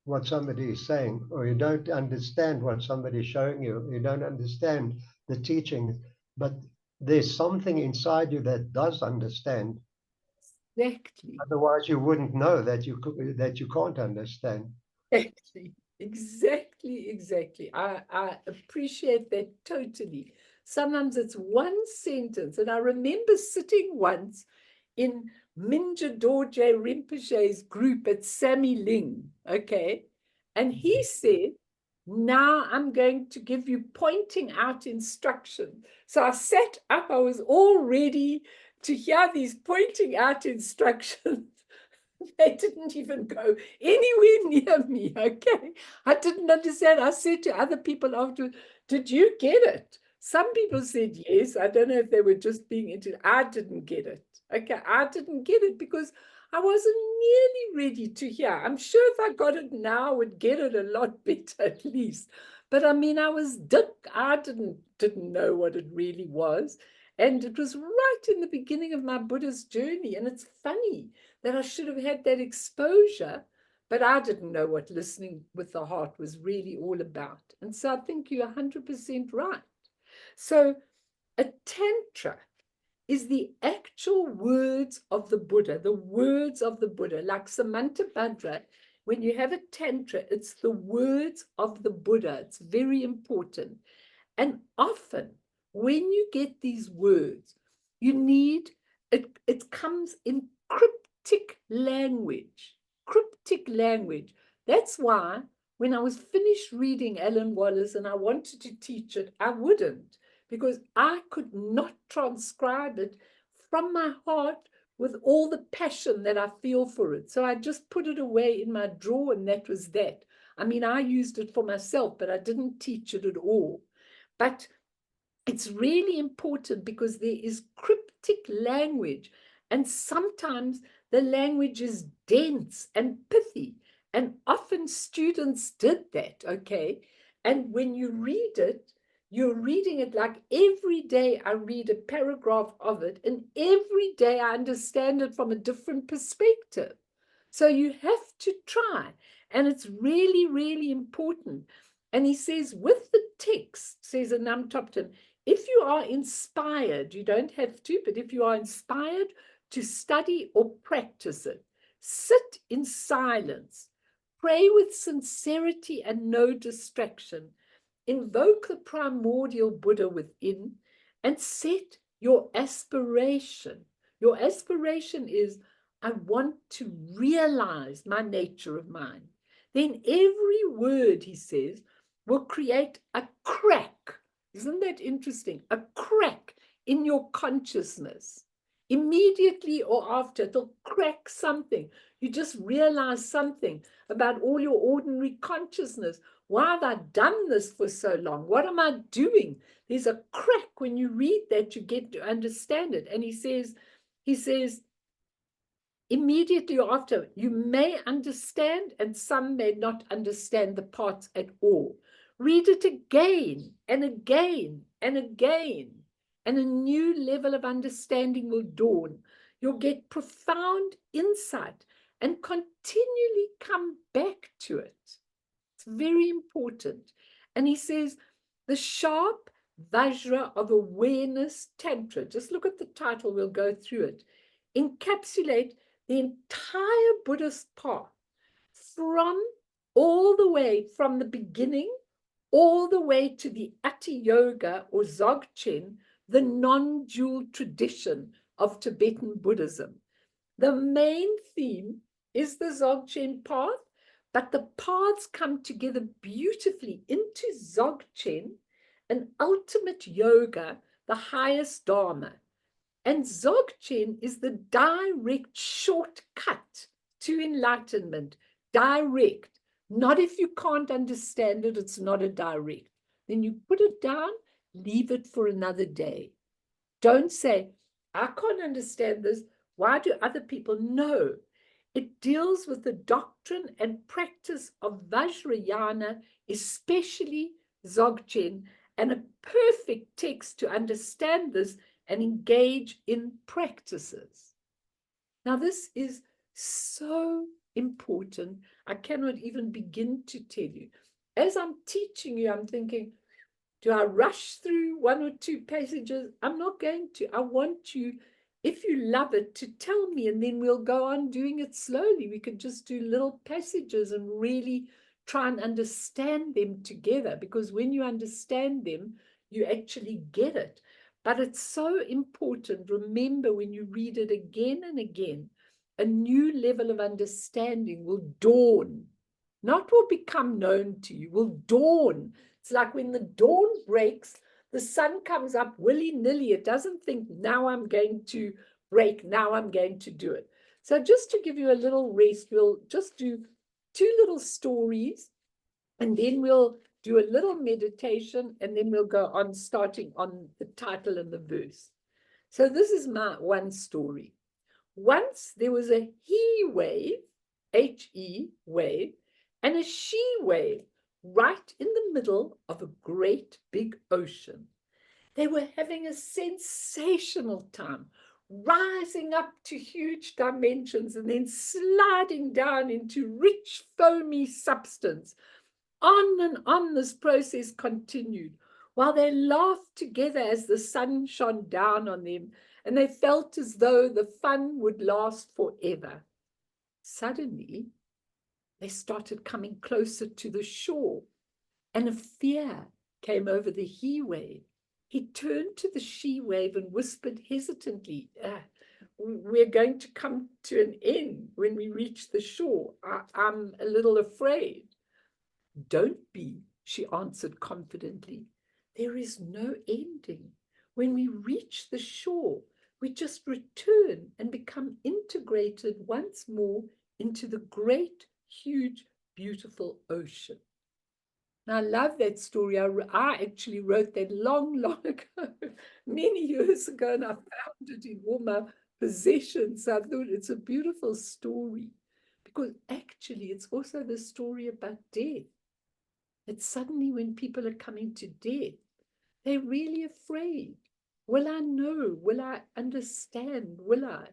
what somebody is saying, or you don't understand what somebody's showing you. You don't understand the teaching, but there's something inside you that does understand. Exactly. Otherwise, you wouldn't know that you can't understand. Exactly. I appreciate that totally. Sometimes it's one sentence, and I remember sitting once in Minja Dorje Rinpoche's group at Sammy Ling, okay? And he said, now I'm going to give you pointing out instruction. So I sat up, I was all ready to hear these pointing out instructions. They didn't even go anywhere near me, okay? I didn't understand. I said to other people afterwards, did you get it? Some people said yes. I don't know if they were just being into it. I didn't get it. Okay, I didn't get it because I wasn't nearly ready to hear. I'm sure if I got it now, I would get it a lot better at least. But I mean, I didn't know what it really was. And it was right in the beginning of my Buddhist journey. And it's funny that I should have had that exposure, but I didn't know what listening with the heart was really all about. And so I think you're 100% right. So a Tantra is the actual words of the Buddha, the words of the Buddha, like Samantabhadra. when you have a Tantra, it's the words of the Buddha. It's very important. And often when you get these words, you need, it comes in cryptic language. Cryptic language. That's why when I was finished reading Alan Wallace and I wanted to teach it, I wouldn't, because I could not transcribe it from my heart with all the passion that I feel for it. So I just put it away in my drawer, and that was that. I mean, I used it for myself, but I didn't teach it at all. But it's really important because there is cryptic language, and sometimes the language is dense and pithy, and often students did that, okay? And when you read it, you're reading it like every day I read a paragraph of it, and every day I understand it from a different perspective. So you have to try, and it's really, really important. And he says, with the text, says Anam Topton, if you are inspired, you don't have to, but if you are inspired to study or practice it, sit in silence, pray with sincerity and no distraction, invoke the primordial Buddha within, and set your aspiration. Your aspiration is, I want to realize my nature of mind. Then every word, he says, will create a crack. Isn't that interesting? A crack in your consciousness. Immediately or after, it'll crack something. You just realize something about all your ordinary consciousness. Why have I done this for so long? What am I doing? There's a crack when you read that, you get to understand it. And he says, immediately after, you may understand, and some may not understand the parts at all. Read it again and again and again, and a new level of understanding will dawn. You'll get profound insight and continually come back to it. It's very important. And he says, the sharp VAJRA of awareness Tantra, just look at the title, we'll go through it, encapsulate the entire Buddhist path from all the way from the beginning all the way to the Ati Yoga or Dzogchen, the non-dual tradition of Tibetan Buddhism. The main theme is the Dzogchen path, but the paths come together beautifully into Dzogchen, an ultimate yoga, the highest Dharma. And Dzogchen is the direct shortcut to enlightenment, direct. Not if you can't understand it, it's not a direct. Then you put it down, leave it for another day. Don't say, I can't understand this. Why do other people know? It deals with the doctrine and practice of Vajrayana, especially Dzogchen, and a perfect text to understand this and engage in practices. Now, this is so important. I cannot even begin to tell you. As I'm teaching you, I'm thinking, do I rush through one or two passages? I'm not going to. I want you, if you love it, to tell me, and then we'll go on doing it slowly. We could just do little passages and really try and understand them together, because when you understand them, you actually get it. But it's so important. Remember, when you read it again and again, a new level of understanding will dawn. Not will become known to you, will dawn. It's like when the dawn breaks, the sun comes up willy-nilly. It doesn't think, now I'm going to break, now I'm going to do it. So just to give you a little rest, we'll just do 2 little stories, and then we'll do a little meditation, and then we'll go on starting on the title and the verse. So this is my one story. Once there was a he wave, H-E wave, and a she wave right in the middle of a great big ocean. They were having a sensational time, rising up to huge dimensions and then sliding down into rich foamy substance. On and on this process continued, while they laughed together as the sun shone down on them, and they felt as though the fun would last forever. Suddenly, they started coming closer to the shore, and a fear came over the he wave. He turned to the she wave and whispered hesitantly, we're going to come to an end when we reach the shore. I'm a little afraid. Don't be, she answered confidently. There is no ending. When we reach the shore, we just return and become integrated once more into the great, huge, beautiful ocean. Now, I love that story. I actually wrote that long, long ago, many years ago, and I found it in all my possessions. I thought it's a beautiful story because actually it's also the story about death. It's suddenly when people are coming to death, they're really afraid. Will I know? Will I understand? Will I?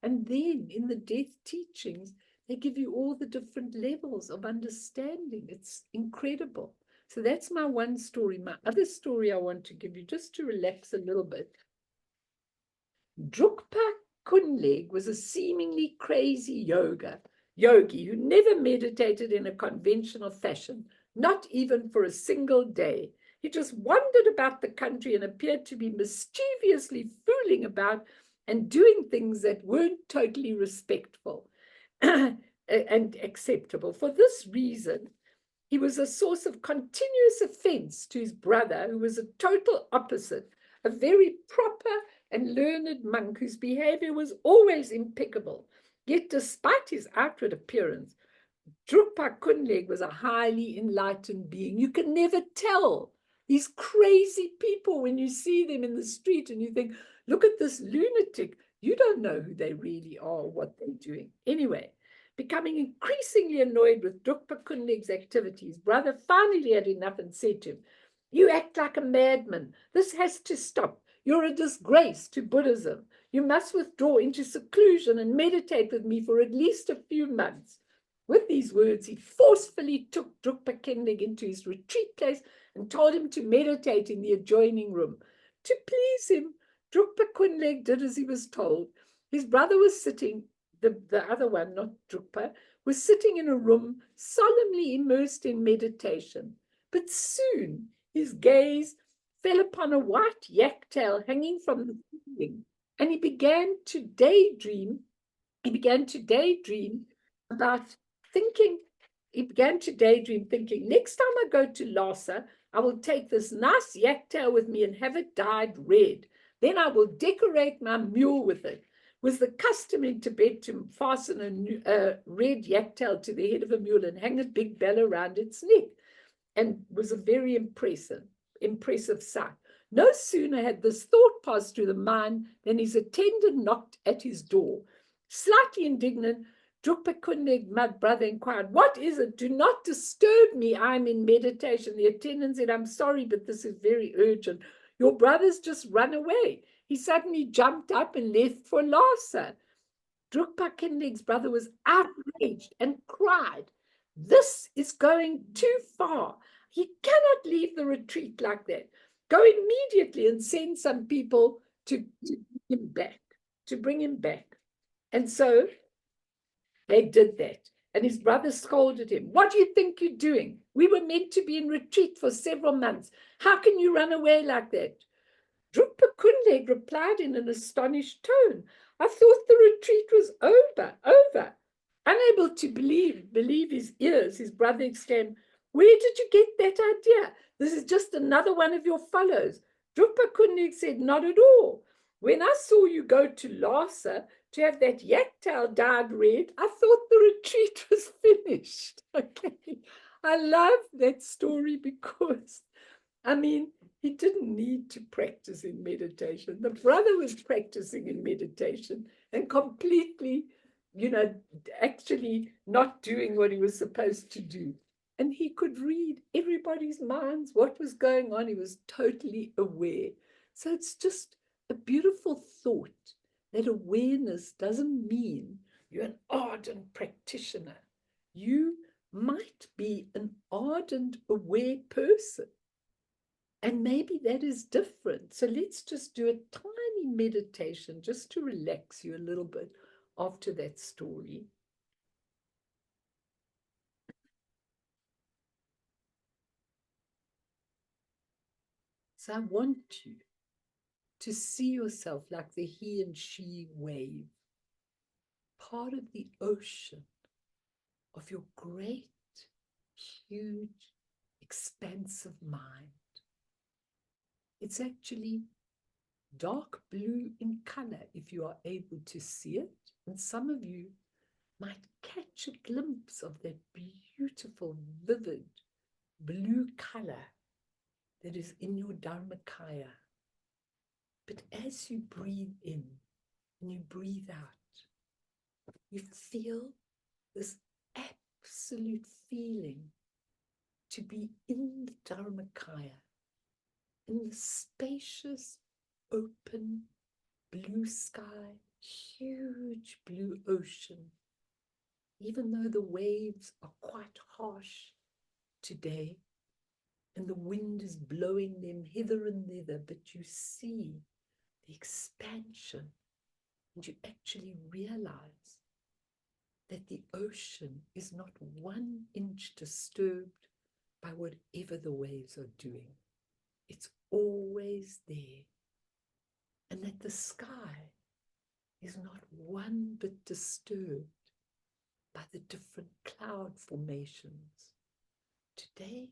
And then in the death teachings, they give you all the different levels of understanding. It's incredible. So that's my one story. My other story I want to give you, just to relax a little bit. Drukpa Kunleg was a seemingly crazy yogi who never meditated in a conventional fashion, not even for a single day. He just wandered about the country and appeared to be mischievously fooling about and doing things that weren't totally respectful and acceptable. For this reason, he was a source of continuous offense to his brother, who was a total opposite, a very proper and learned monk whose behavior was always impeccable. Yet despite his outward appearance, Drukpa Kunleg was a highly enlightened being. You can never tell these crazy people when you see them in the street and you think, look at this lunatic. You don't know who they really are, what they're doing. Anyway, becoming increasingly annoyed with Drukpa Kunleg's activities, brother finally had enough and said to him, you act like a madman. This has to stop. You're a disgrace to Buddhism. You must withdraw into seclusion and meditate with me for at least a few months. With these words, he forcefully took Drukpa Kunleg into his retreat place and told him to meditate in the adjoining room. To please him, Drukpa Kunleg did as he was told. His brother was sitting, the other one, not Drukpa, was sitting in a room solemnly immersed in meditation. But soon his gaze fell upon a white yak tail hanging from the ceiling, and he began to daydream about thinking, next time I go to Lhasa, I will take this nice yak tail with me and have it dyed red. Then I will decorate my mule with it. It was the custom in Tibet to fasten a red yak tail to the head of a mule and hang a big bell around its neck, and was a very impressive sight. No sooner had this thought passed through the mind than his attendant knocked at his door. Slightly indignant, Drukpa Kunleg, my brother, inquired, what is it? Do not disturb me. I'm in meditation. The attendant said, I'm sorry, but this is very urgent. Your brother's just run away. He suddenly jumped up and left for Lhasa. Drukpa Kunleg's brother was outraged and cried, this is going too far. He cannot leave the retreat like that. Go immediately and send some people to bring him back. And so they did that. And his brother scolded him. What do you think you're doing? We were meant to be in retreat for several months. How can you run away like that? Drukpa Kunleg replied in an astonished tone, I thought the retreat was over. Unable to believe his ears, his brother exclaimed, where did you get that idea? This is just another one of your fellows. Drukpa Kunleg said, not at all. When I saw you go to Lhasa to have that yak tail dyed red, I thought the retreat was finished. Okay. I love that story because, I mean, he didn't need to practice in meditation. The brother was practicing in meditation and completely, actually not doing what he was supposed to do. And he could read everybody's minds, what was going on. He was totally aware. So it's just a beautiful thought that awareness doesn't mean you're an ardent practitioner. You might be an ardent, aware person. And maybe that is different. So let's just do a tiny meditation just to relax you a little bit after that story. So I want you to see yourself like the he and she wave, part of the ocean of your great, huge, expansive mind. It's actually dark blue in color if you are able to see it. And some of you might catch a glimpse of that beautiful, vivid blue color that is in your Dharmakaya. But as you breathe in and you breathe out, you feel this absolute feeling to be in the Dharmakaya, in the spacious, open, blue sky, huge blue ocean. Even though the waves are quite harsh today, and the wind is blowing them hither and thither, but you see the expansion, and you actually realize that the ocean is not 1 inch disturbed by whatever the waves are doing. It's always there. And that the sky is not one bit disturbed by the different cloud formations. Today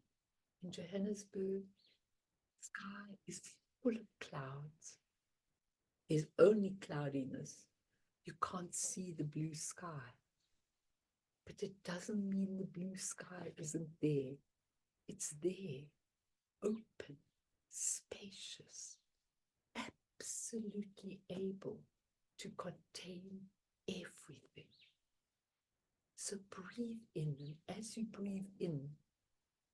in Johannesburg, the sky is full of clouds. There's only cloudiness. You can't see the blue sky. But it doesn't mean the blue sky isn't there. It's there, open, spacious, absolutely able to contain everything. So breathe in, and as you breathe in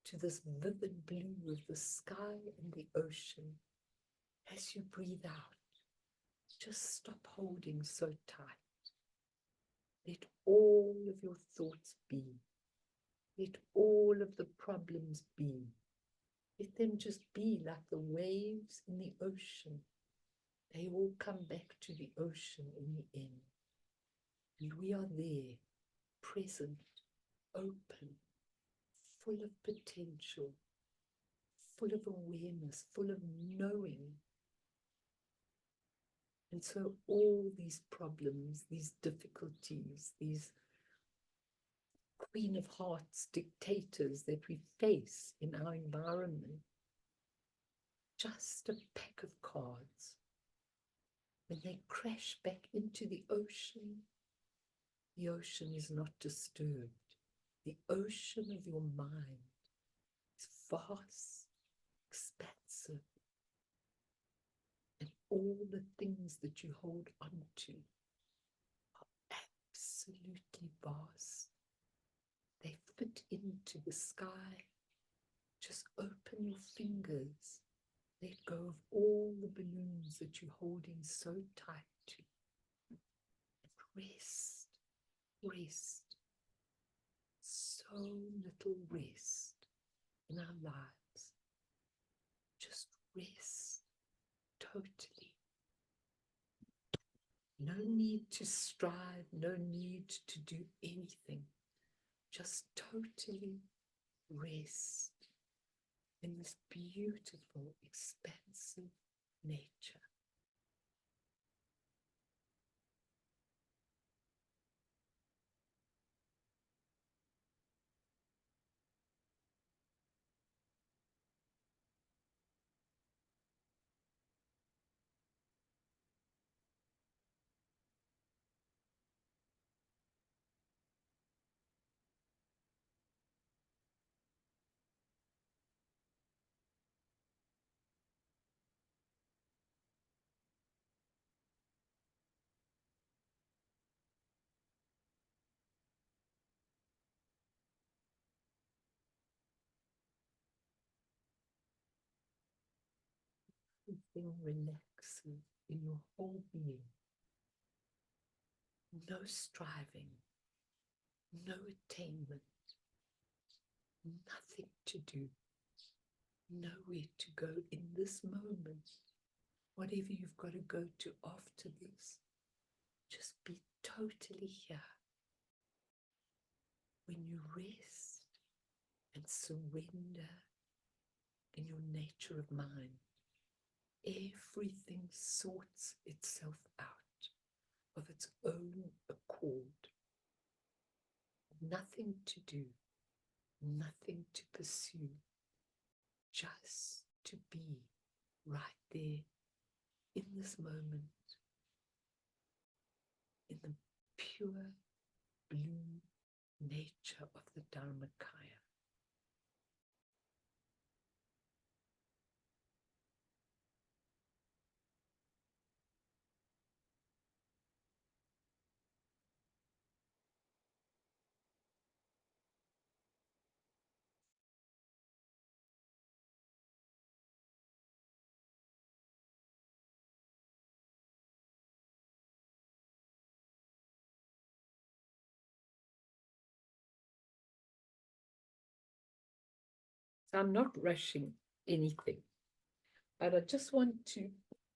to this vivid blue of the sky and the ocean, as you breathe out, just stop holding so tight. Let all of your thoughts be. Let all of the problems be. Let them just be like the waves in the ocean. They all come back to the ocean in the end. And we are there, present, open, full of potential, full of awareness, full of knowing. And so all these problems, these difficulties, these Queen of Hearts dictators that we face in our environment, just a pack of cards. When they crash back into the ocean is not disturbed. The ocean of your mind is vast, expansive, and all the things that you hold on to are absolutely vast. They fit into the sky. Just open your fingers. Let go of all the balloons that you're holding so tight to. And rest, rest. So little rest in our lives. Just rest totally. No need to strive, no need to do anything. Just totally rest in this beautiful, expansive nature. Everything relaxes in your whole being. No striving, no attainment, nothing to do, nowhere to go in this moment. Whatever you've got to go to after this, just be totally here. When you rest and surrender in your nature of mind, everything sorts itself out of its own accord. Nothing to do, nothing to pursue, just to be right there in this moment, in the pure blue nature of the Dharmakaya. So I'm not rushing anything, but I just want to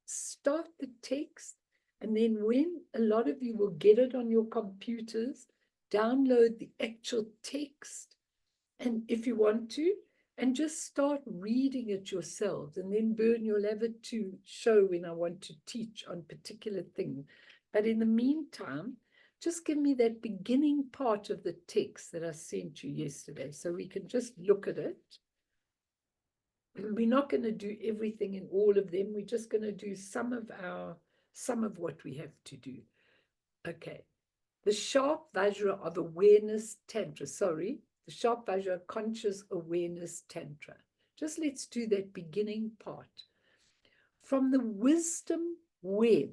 start the text, and then when a lot of you will get it on your computers, download the actual text, and if you want to, and just start reading it yourselves, and then Bern, you'll have it to show when I want to teach on particular things. But in the meantime, just give me that beginning part of the text that I sent you yesterday, so we can just look at it. We're not going to do everything in all of them. We're just going to do some of what we have to do. Okay. The sharp VAJRA of awareness Tantra. Sorry. The sharp VAJRA conscious awareness Tantra. Just let's do that beginning part. From the wisdom web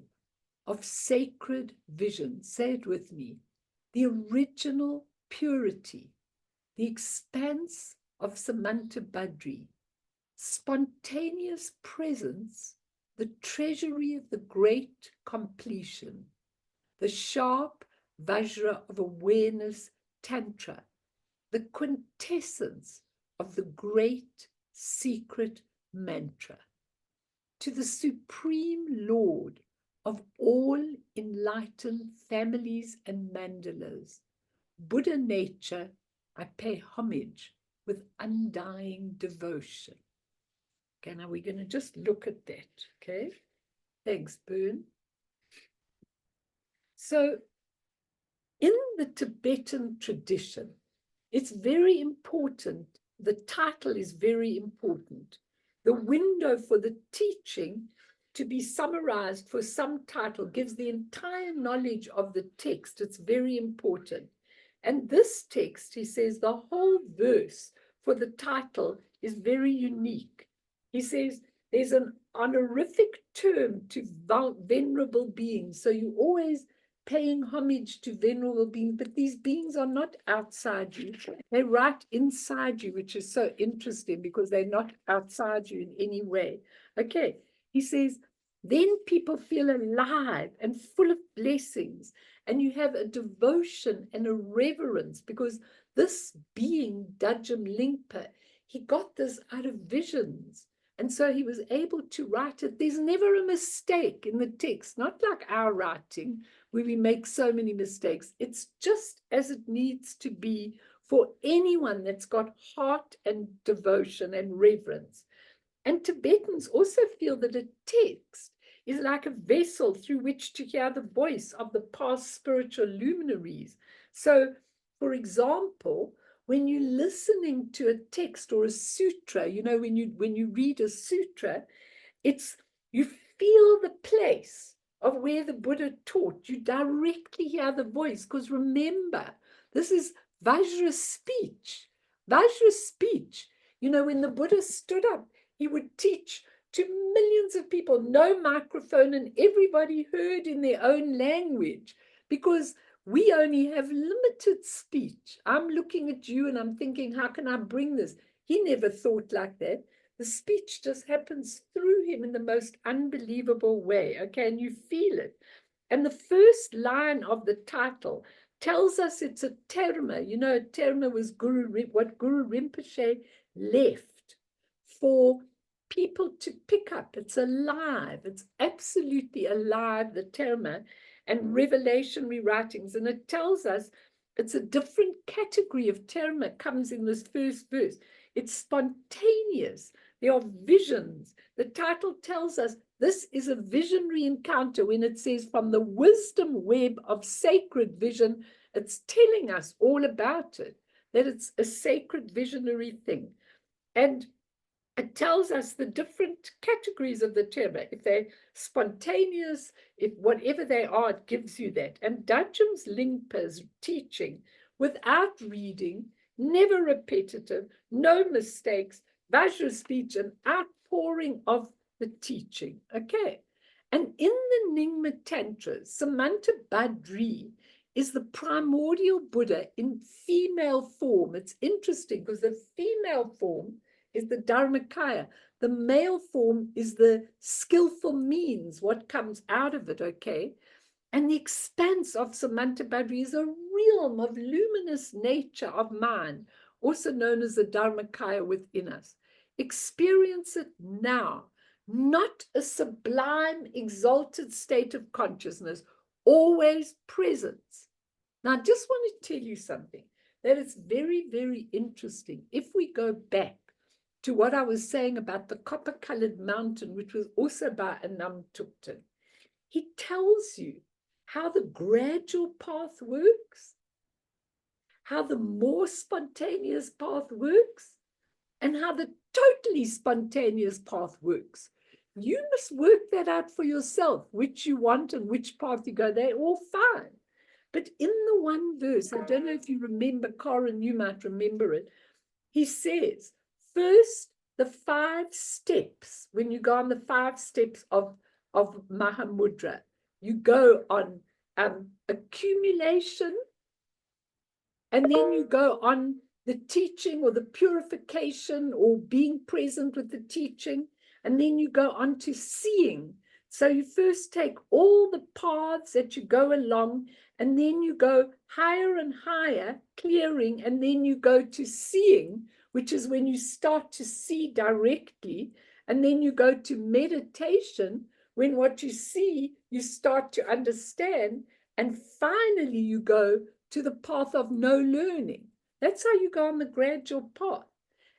of sacred vision, say it with me, the original purity, the expanse of Samanta Badri, spontaneous presence, the treasury of the great completion, the sharp VAJRA of awareness Tantra, the quintessence of the great secret mantra, to the supreme Lord of all enlightened families and mandalas, Buddha nature, I pay homage with undying devotion. Okay, now we're going to just look at that, okay? Thanks, Bern. So, in the Tibetan tradition, it's very important. The title is very important. The window for the teaching to be summarized for some title gives the entire knowledge of the text. It's very important. And this text, he says, the whole verse for the title is very unique. He says, there's an honorific term to venerable beings. So you always paying homage to venerable beings, but these beings are not outside you. They're right inside you, which is so interesting because they're not outside you in any way. Okay, he says, then people feel alive and full of blessings, and you have a devotion and a reverence because this being, Dajjam Lingpa, he got this out of visions. And so he was able to write it. There's never a mistake in the text, not like our writing, where we make so many mistakes. It's just as it needs to be for anyone that's got heart and devotion and reverence. And Tibetans also feel that a text is like a vessel through which to hear the voice of the past spiritual luminaries. So, for example, when you're listening to a text or a sutra, you know, when you read a sutra, you feel the place of where the Buddha taught. You directly hear the voice, because remember, this is VAJRA speech. VAJRA speech. You know, when the Buddha stood up, he would teach to millions of people, no microphone, and everybody heard in their own language, because we only have limited speech. I'm looking at you and I'm thinking, how can I bring this? He never thought like that. The speech just happens through him in the most unbelievable way, okay? And you feel it. And the first line of the title tells us it's a terma. You know, a terma was what Guru Rinpoche left for people to pick up. It's alive. It's absolutely alive, the terma, and revelationary writings. And it tells us it's a different category of terma comes in this first verse. It's spontaneous, There are visions. The title tells us this is a visionary encounter when it says from the wisdom web of sacred vision, it's telling us all about it, that it's a sacred visionary thing. And it tells us the different categories of the terror. If they're spontaneous, if whatever they are, it gives you that. And Dudgeon's Lingpa's teaching, without reading, never repetitive, no mistakes, Vajra speech, an outpouring of the teaching. Okay. And in the Nyingma Tantras, Samanta Badri is the primordial Buddha in female form. It's interesting because the female form is the Dharmakaya. The male form is the skillful means, what comes out of it, okay? And the expanse of Samanta Badri is a realm of luminous nature of mind, also known as the Dharmakaya within us. Experience it now, not a sublime, exalted state of consciousness, always presence. Now, I just want to tell you something that is very, very interesting. If we go back to what I was saying about the copper-colored mountain, which was also by Anam Thupten, he tells you how the gradual path works, how the more spontaneous path works, and how the totally spontaneous path works. You must work that out for yourself, which you want and which path you go. They're all fine. But in the one verse, I don't know if you remember, Corin, you might remember it, he says, first, the 5 steps, when you go on the 5 steps of Mahamudra, you go on accumulation, and then you go on the teaching or the purification or being present with the teaching, and then you go on to seeing. So you first take all the paths that you go along, and then you go higher and higher, clearing, and then you go to seeing, which is when you start to see directly, and then you go to meditation, when what you see, you start to understand, and finally you go to the path of no learning. That's how you go on the gradual path.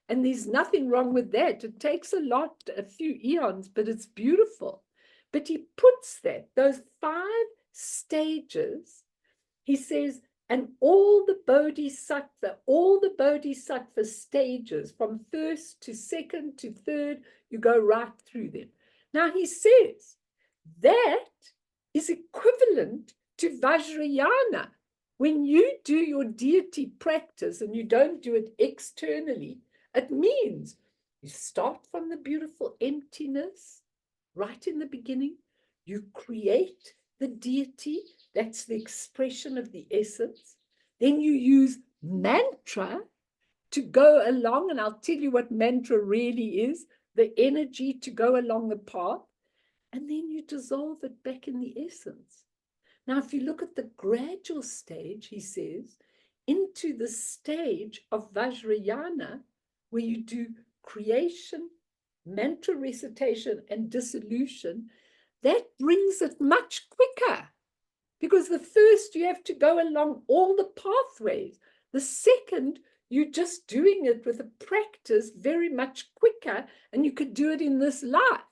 And there's nothing wrong with that. It takes a few eons, but it's beautiful. But he puts that, those 5 stages, he says, and all the bodhisattva stages, from first to second to third, you go right through them. Now he says that is equivalent to Vajrayana. When you do your deity practice and you don't do it externally, it means you start from the beautiful emptiness right in the beginning. You create the deity, that's the expression of the essence. Then you use mantra to go along, and I'll tell you what mantra really is, the energy to go along the path, and then you dissolve it back in the essence. Now, if you look at the gradual stage, he says, into the stage of Vajrayana, where you do creation, mantra recitation, and dissolution, that brings it much quicker. Because the first, you have to go along all the pathways. The second, you're just doing it with a practice very much quicker, and you could do it in this life.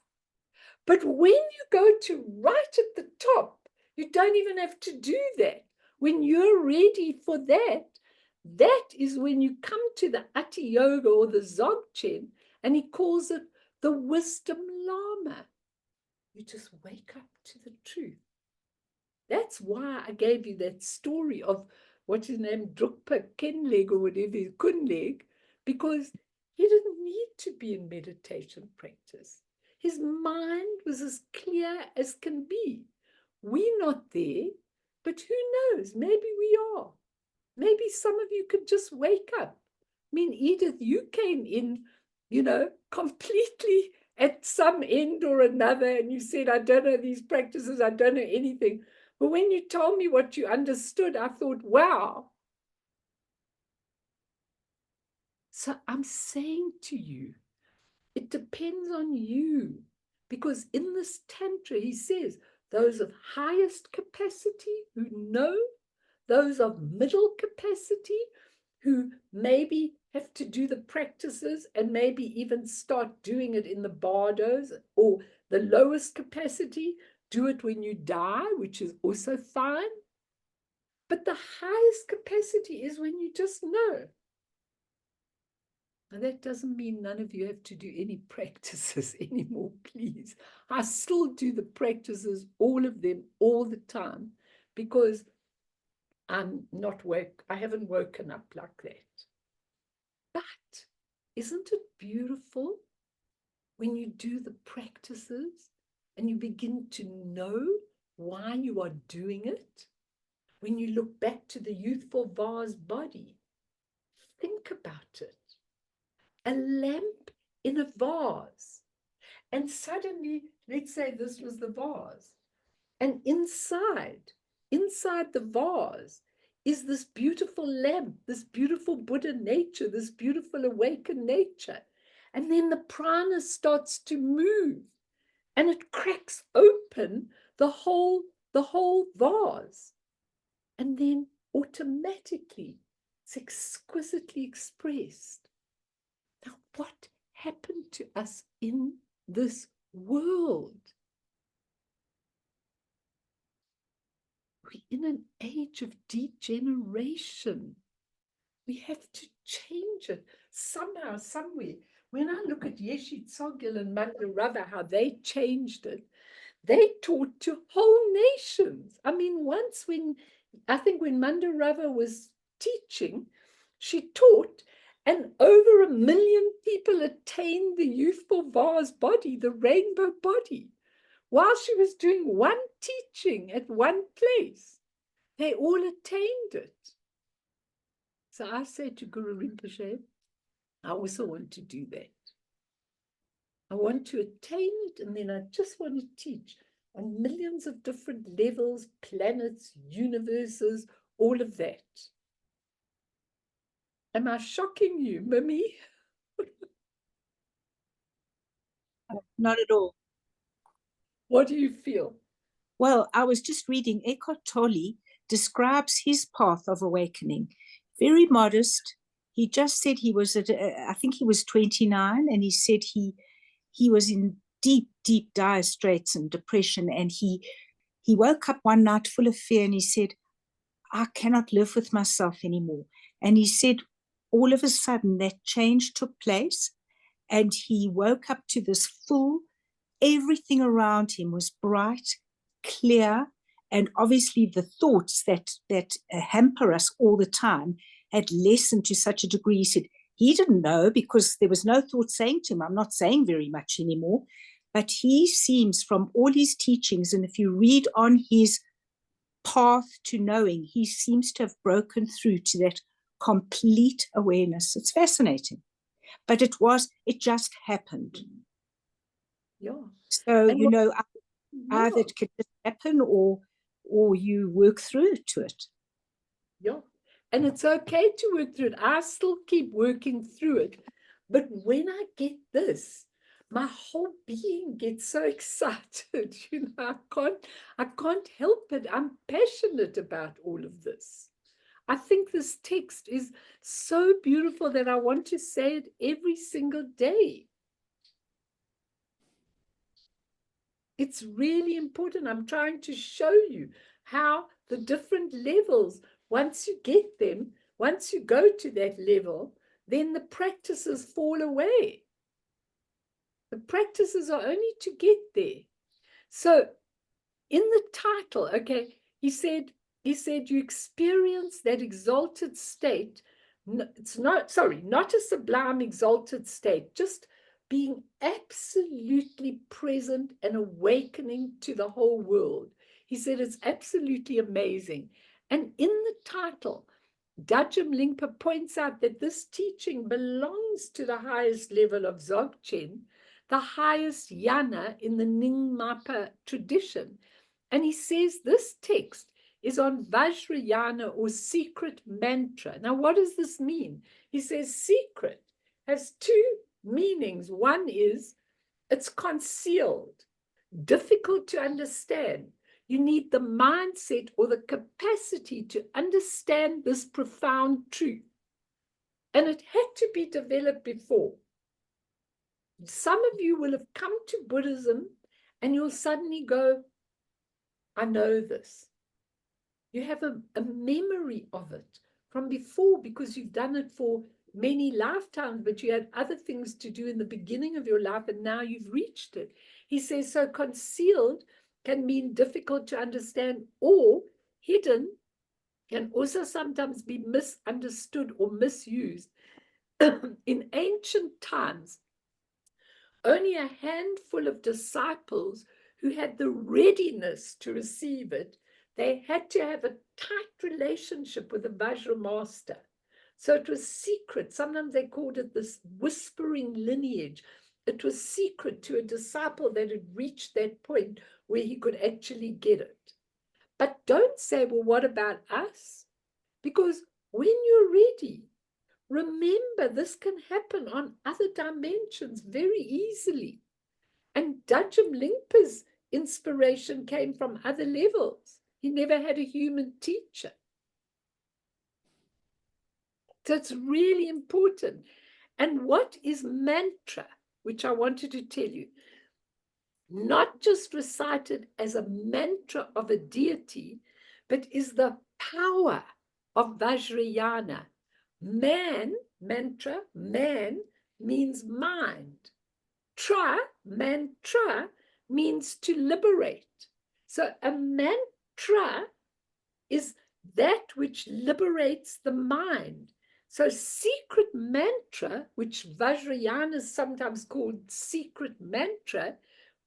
But when you go to right at the top, you don't even have to do that. When you're ready for that, that is when you come to the Ati Yoga or the Dzogchen, and he calls it the wisdom Lama. You just wake up to the truth. That's why I gave you that story of what's his name, Drukpa Kenleg or whatever, Kunleg, because he didn't need to be in meditation practice. His mind was as clear as can be. We're not there, but who knows? Maybe we are. Maybe some of you could just wake up. I mean, Edith, you came in, completely at some end or another, and you said, I don't know these practices, I don't know anything. But when you told me what you understood, I thought, wow. So I'm saying to you, it depends on you. Because in this Tantra, he says, those of highest capacity who know, those of middle capacity who maybe have to do the practices and maybe even start doing it in the bardos, or the lowest capacity, do it when you die, which is also fine. But the highest capacity is when you just know. And that doesn't mean none of you have to do any practices anymore, please. I still do the practices, all of them, all the time, because I haven't woken up like that. But isn't it beautiful when you do the practices and you begin to know why you are doing it? When you look back to the youthful vase body, think about it. A lamp in a vase. And suddenly, let's say this was the vase. And inside the vase is this beautiful lamp, this beautiful Buddha nature, this beautiful awakened nature. And then the prana starts to move and it cracks open the whole vase. And then automatically it's exquisitely expressed. Now, what happened to us in this world? We're in an age of degeneration. We have to change it somehow, somewhere. When I look at Yeshe Tsogyal and Mandarava, how they changed it, they taught to whole nations. I mean, once when Mandarava was teaching, she taught, and over 1 million people attained the youthful vase body, the rainbow body. While she was doing one teaching at one place, they all attained it. So I said to Guru Rinpoche, I also want to do that. I want to attain it, and then I just want to teach on millions of different levels, planets, universes, all of that. Am I shocking you, Mimi? Not at all. What do you feel? Well, I was just reading Eckhart Tolle describes his path of awakening. Very modest. He just said he was I think he was 29, and he said he was in deep, deep dire straits and depression. And he woke up one night full of fear, and he said, I cannot live with myself anymore. And he said, all of a sudden that change took place, and he woke up to this full, everything around him was bright, clear, and obviously the thoughts that hamper us all the time had lessened to such a degree. He said he didn't know, because there was no thought saying to him, I'm not saying very much anymore. But he seems, from all his teachings, and if you read on his path to knowing, he seems to have broken through to that complete awareness. It's fascinating. But it just happened. Yeah. So, And either it can just happen, or you work through to it. Yeah. And it's okay to work through it. I still keep working through it. But when I get this, my whole being gets so excited. I can't help it. I'm passionate about all of this. I think this text is so beautiful that I want to say it every single day. It's really important. I'm trying to show you how the different levels, once you get them, once you go to that level, then the practices fall away. The practices are only to get there. So in the title, okay, he said you experience that exalted state. It's not a sublime exalted state, just being absolutely present and awakening to the whole world. He said it's absolutely amazing. And in the title, Dajjam Lingpa points out that this teaching belongs to the highest level of Dzogchen, the highest yana in the Nyingmapa tradition. And he says this text is on Vajrayana, or secret mantra. Now, what does this mean? He says secret has two meanings. One is it's concealed, difficult to understand. You need the mindset or the capacity to understand this profound truth. And it had to be developed before. Some of you will have come to Buddhism and you'll suddenly go, I know this. You have a memory of it from before because you've done it for many lifetimes, but you had other things to do in the beginning of your life and now you've reached it. He says, so concealed can mean difficult to understand, or hidden can also sometimes be misunderstood or misused. In ancient times, only a handful of disciples who had the readiness to receive it, they had to have a tight relationship with the VAJRA master. So it was secret. Sometimes they called it this whispering lineage. It was secret to a disciple that had reached that point where he could actually get it. But don't say, well, what about us? Because when you're ready, remember, this can happen on other dimensions very easily. And Dajjam Lingpa's inspiration came from other levels. He never had a human teacher. So it's really important. And what is mantra, which I wanted to tell you? Not just recited as a mantra of a deity, but is the power of Vajrayana. Man, mantra, man means mind. Mantra means to liberate. So a mantra is that which liberates the mind. So secret mantra, which Vajrayana is sometimes called secret mantra,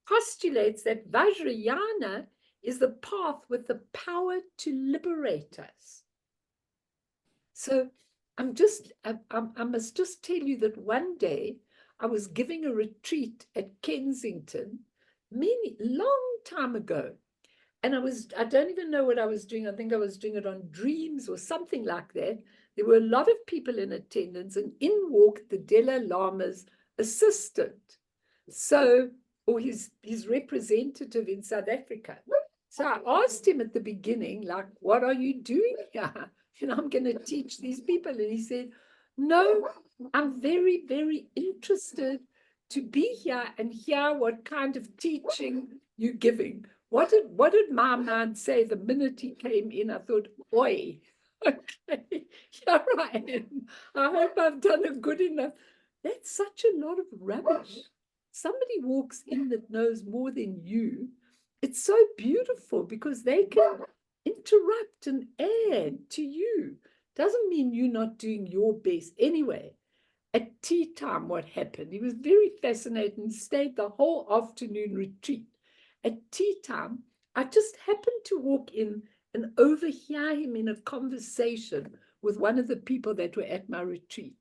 postulates that Vajrayana is the path with the power to liberate us. So I must just tell you that one day I was giving a retreat at Kensington long time ago. And I don't even know what I was doing. I think I was doing it on dreams or something like that. There were a lot of people in attendance, and in walked the Dalai Lama's assistant. Or his representative in South Africa. So I asked him at the beginning, like, what are you doing here? I'm going to teach these people. And he said, no, I'm very, very interested to be here and hear what kind of teaching you're giving. What did my mind say the minute he came in? I thought, oi, okay, here I am. I hope I've done a good enough. That's such a lot of rubbish. Somebody walks in that knows more than you. It's so beautiful because they can interrupt and add to you. Doesn't mean you're not doing your best. Anyway, at tea time, what happened? He was very fascinating. He stayed the whole afternoon retreat. At tea time, I just happened to walk in and overhear him in a conversation with one of the people that were at my retreat.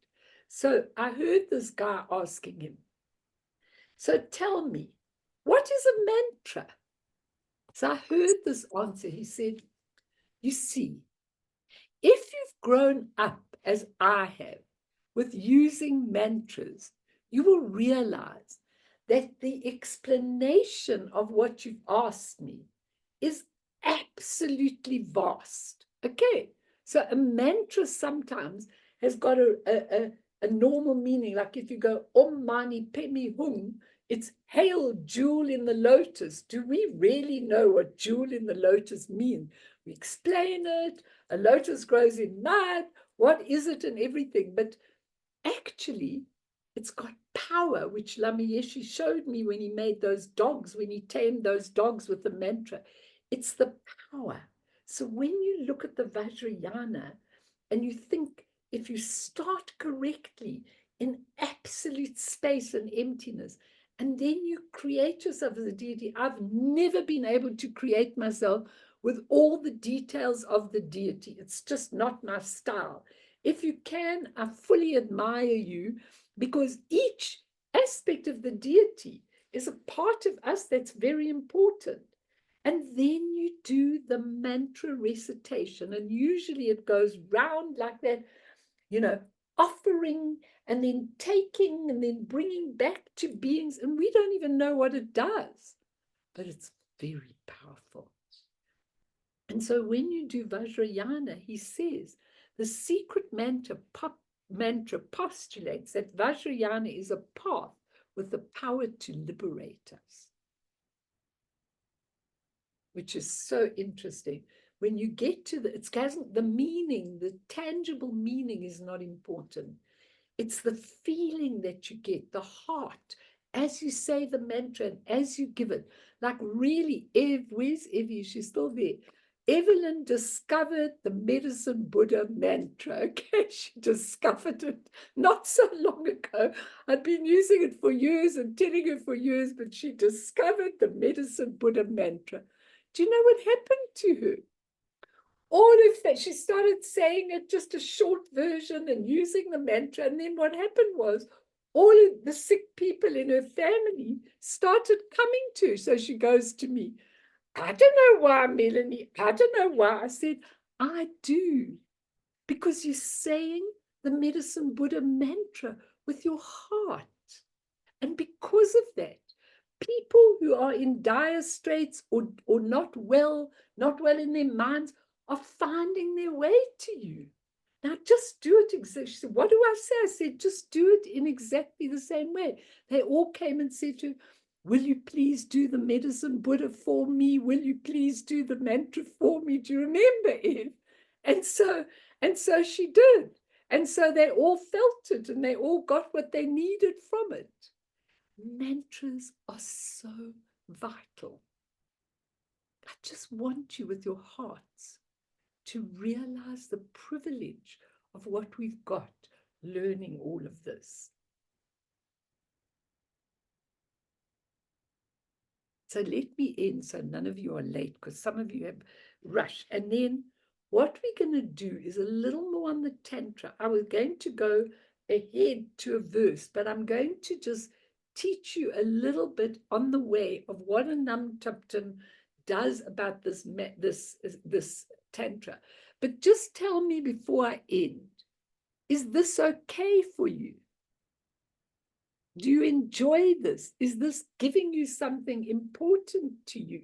So I heard this guy asking him, so tell me, what is a mantra? So I heard this answer. He said, you see, if you've grown up as I have with using mantras, you will realize that the explanation of what you've asked me is absolutely vast. Okay, so a mantra sometimes has got a normal meaning, like if you go Om Mani Padme Hum, it's hail jewel in the lotus. Do we really know what jewel in the lotus means? We explain it, a lotus grows in mud, what is it and everything, but actually it's got power, which Lama Yeshe showed me when he made those dogs, when he tamed those dogs with the mantra. It's the power. So when you look at the Vajrayana and you think, if you start correctly in absolute space and emptiness, and then you create yourself as a deity. I've never been able to create myself with all the details of the deity. It's just not my style. If you can, I fully admire you, because each aspect of the deity is a part of us that's very important. And then you do the mantra recitation, and usually it goes round like that, offering and then taking and then bringing back to beings, and we don't even know what it does, but it's very powerful. And so when you do Vajrayana, he says the secret mantra mantra postulates that Vajrayana is a path with the power to liberate us, which is so interesting. When you get to the meaning, the tangible meaning is not important. It's the feeling that you get, the heart, as you say the mantra and as you give it. Like really, where's Evie? She's still there. Evelyn discovered the Medicine Buddha mantra. Okay, she discovered it not so long ago. I'd been using it for years and telling her for years, but she discovered the Medicine Buddha mantra. Do you know what happened to her? All of that, she started saying it, just a short version and using the mantra. And then what happened was all of the sick people in her family started coming to her. So she goes to me, I don't know why, Melanie. I don't know why. I said, I do. Because you're saying the Medicine Buddha mantra with your heart. And because of that, people who are in dire straits or not well in their minds are finding their way to you. Now just do it exactly. She said, what do I say? I said, just do it in exactly the same way. They all came and said to her, will you please do the Medicine Buddha for me? Will you please do the mantra for me? Do you remember, Eve? And so she did. And so they all felt it and they all got what they needed from it. Mantras are so vital. I just want you with your hearts to realize the privilege of what we've got learning all of this. So let me end so none of you are late, because some of you have rushed. And then what we're going to do is a little more on the Tantra. I was going to go ahead to a verse, but I'm going to just teach you a little bit on the way of what a Namtaptan does about this Tantra. But just tell me before I end, is this okay for you? Do you enjoy this? Is this giving you something important to you?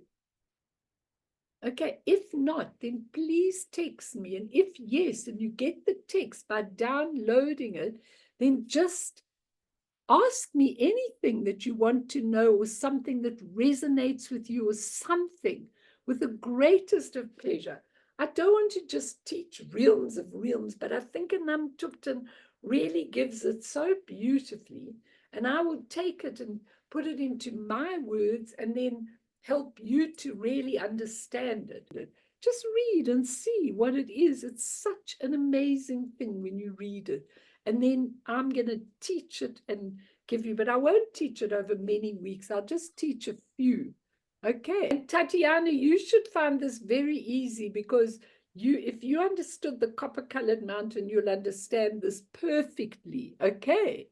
Okay, if not, then please text me. And if yes, and you get the text by downloading it, then just ask me anything that you want to know or something that resonates with you or something with the greatest of pleasure. I don't want to just teach realms of realms, but I think a Namtuptan really gives it so beautifully. And I will take it and put it into my words and then help you to really understand it. Just read and see what it is. It's such an amazing thing when you read it. And then I'm going to teach it and give you, but I won't teach it over many weeks. I'll just teach a few. Okay. And Tatiana, you should find this very easy because if you understood the copper-colored mountain, you'll understand this perfectly. Okay.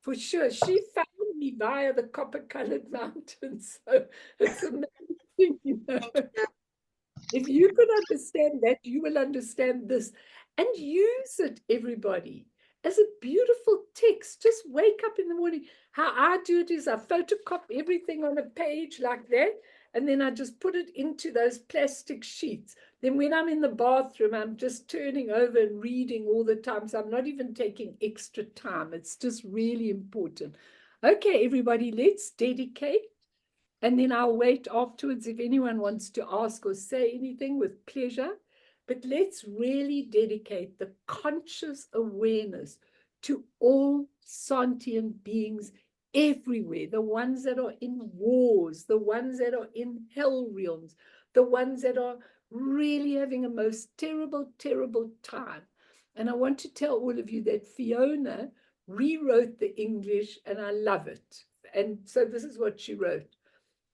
For sure. She found me via the copper-colored mountain. So it's amazing, you know. If you could understand that, you will understand this. And use it, everybody, as a beautiful text. Just wake up in the morning. How I do it is I photocopy everything on a page like that, and then I just put it into those plastic sheets. Then when I'm in the bathroom, I'm just turning over and reading all the time. So I'm not even taking extra time. It's just really important. Okay, everybody, let's dedicate. And then I'll wait afterwards if anyone wants to ask or say anything with pleasure. But let's really dedicate the conscious awareness to all sentient beings everywhere, the ones that are in wars, the ones that are in hell realms, the ones that are really having a most terrible, terrible time. And I want to tell all of you that Fiona rewrote the English, and I love it. And so this is what she wrote.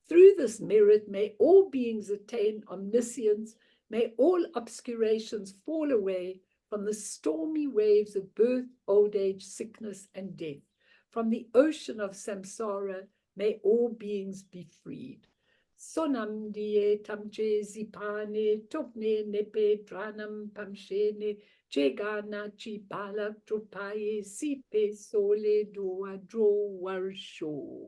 Through this merit, may all beings attain omniscience, may all obscurations fall away from the stormy waves of birth, old age, sickness, and death. From the ocean of samsara, may all beings be freed. Sonam die tamche zipane, topne nepe dranam pamshene, jegana chi balak trupaye, sipe sole doa dro warsho.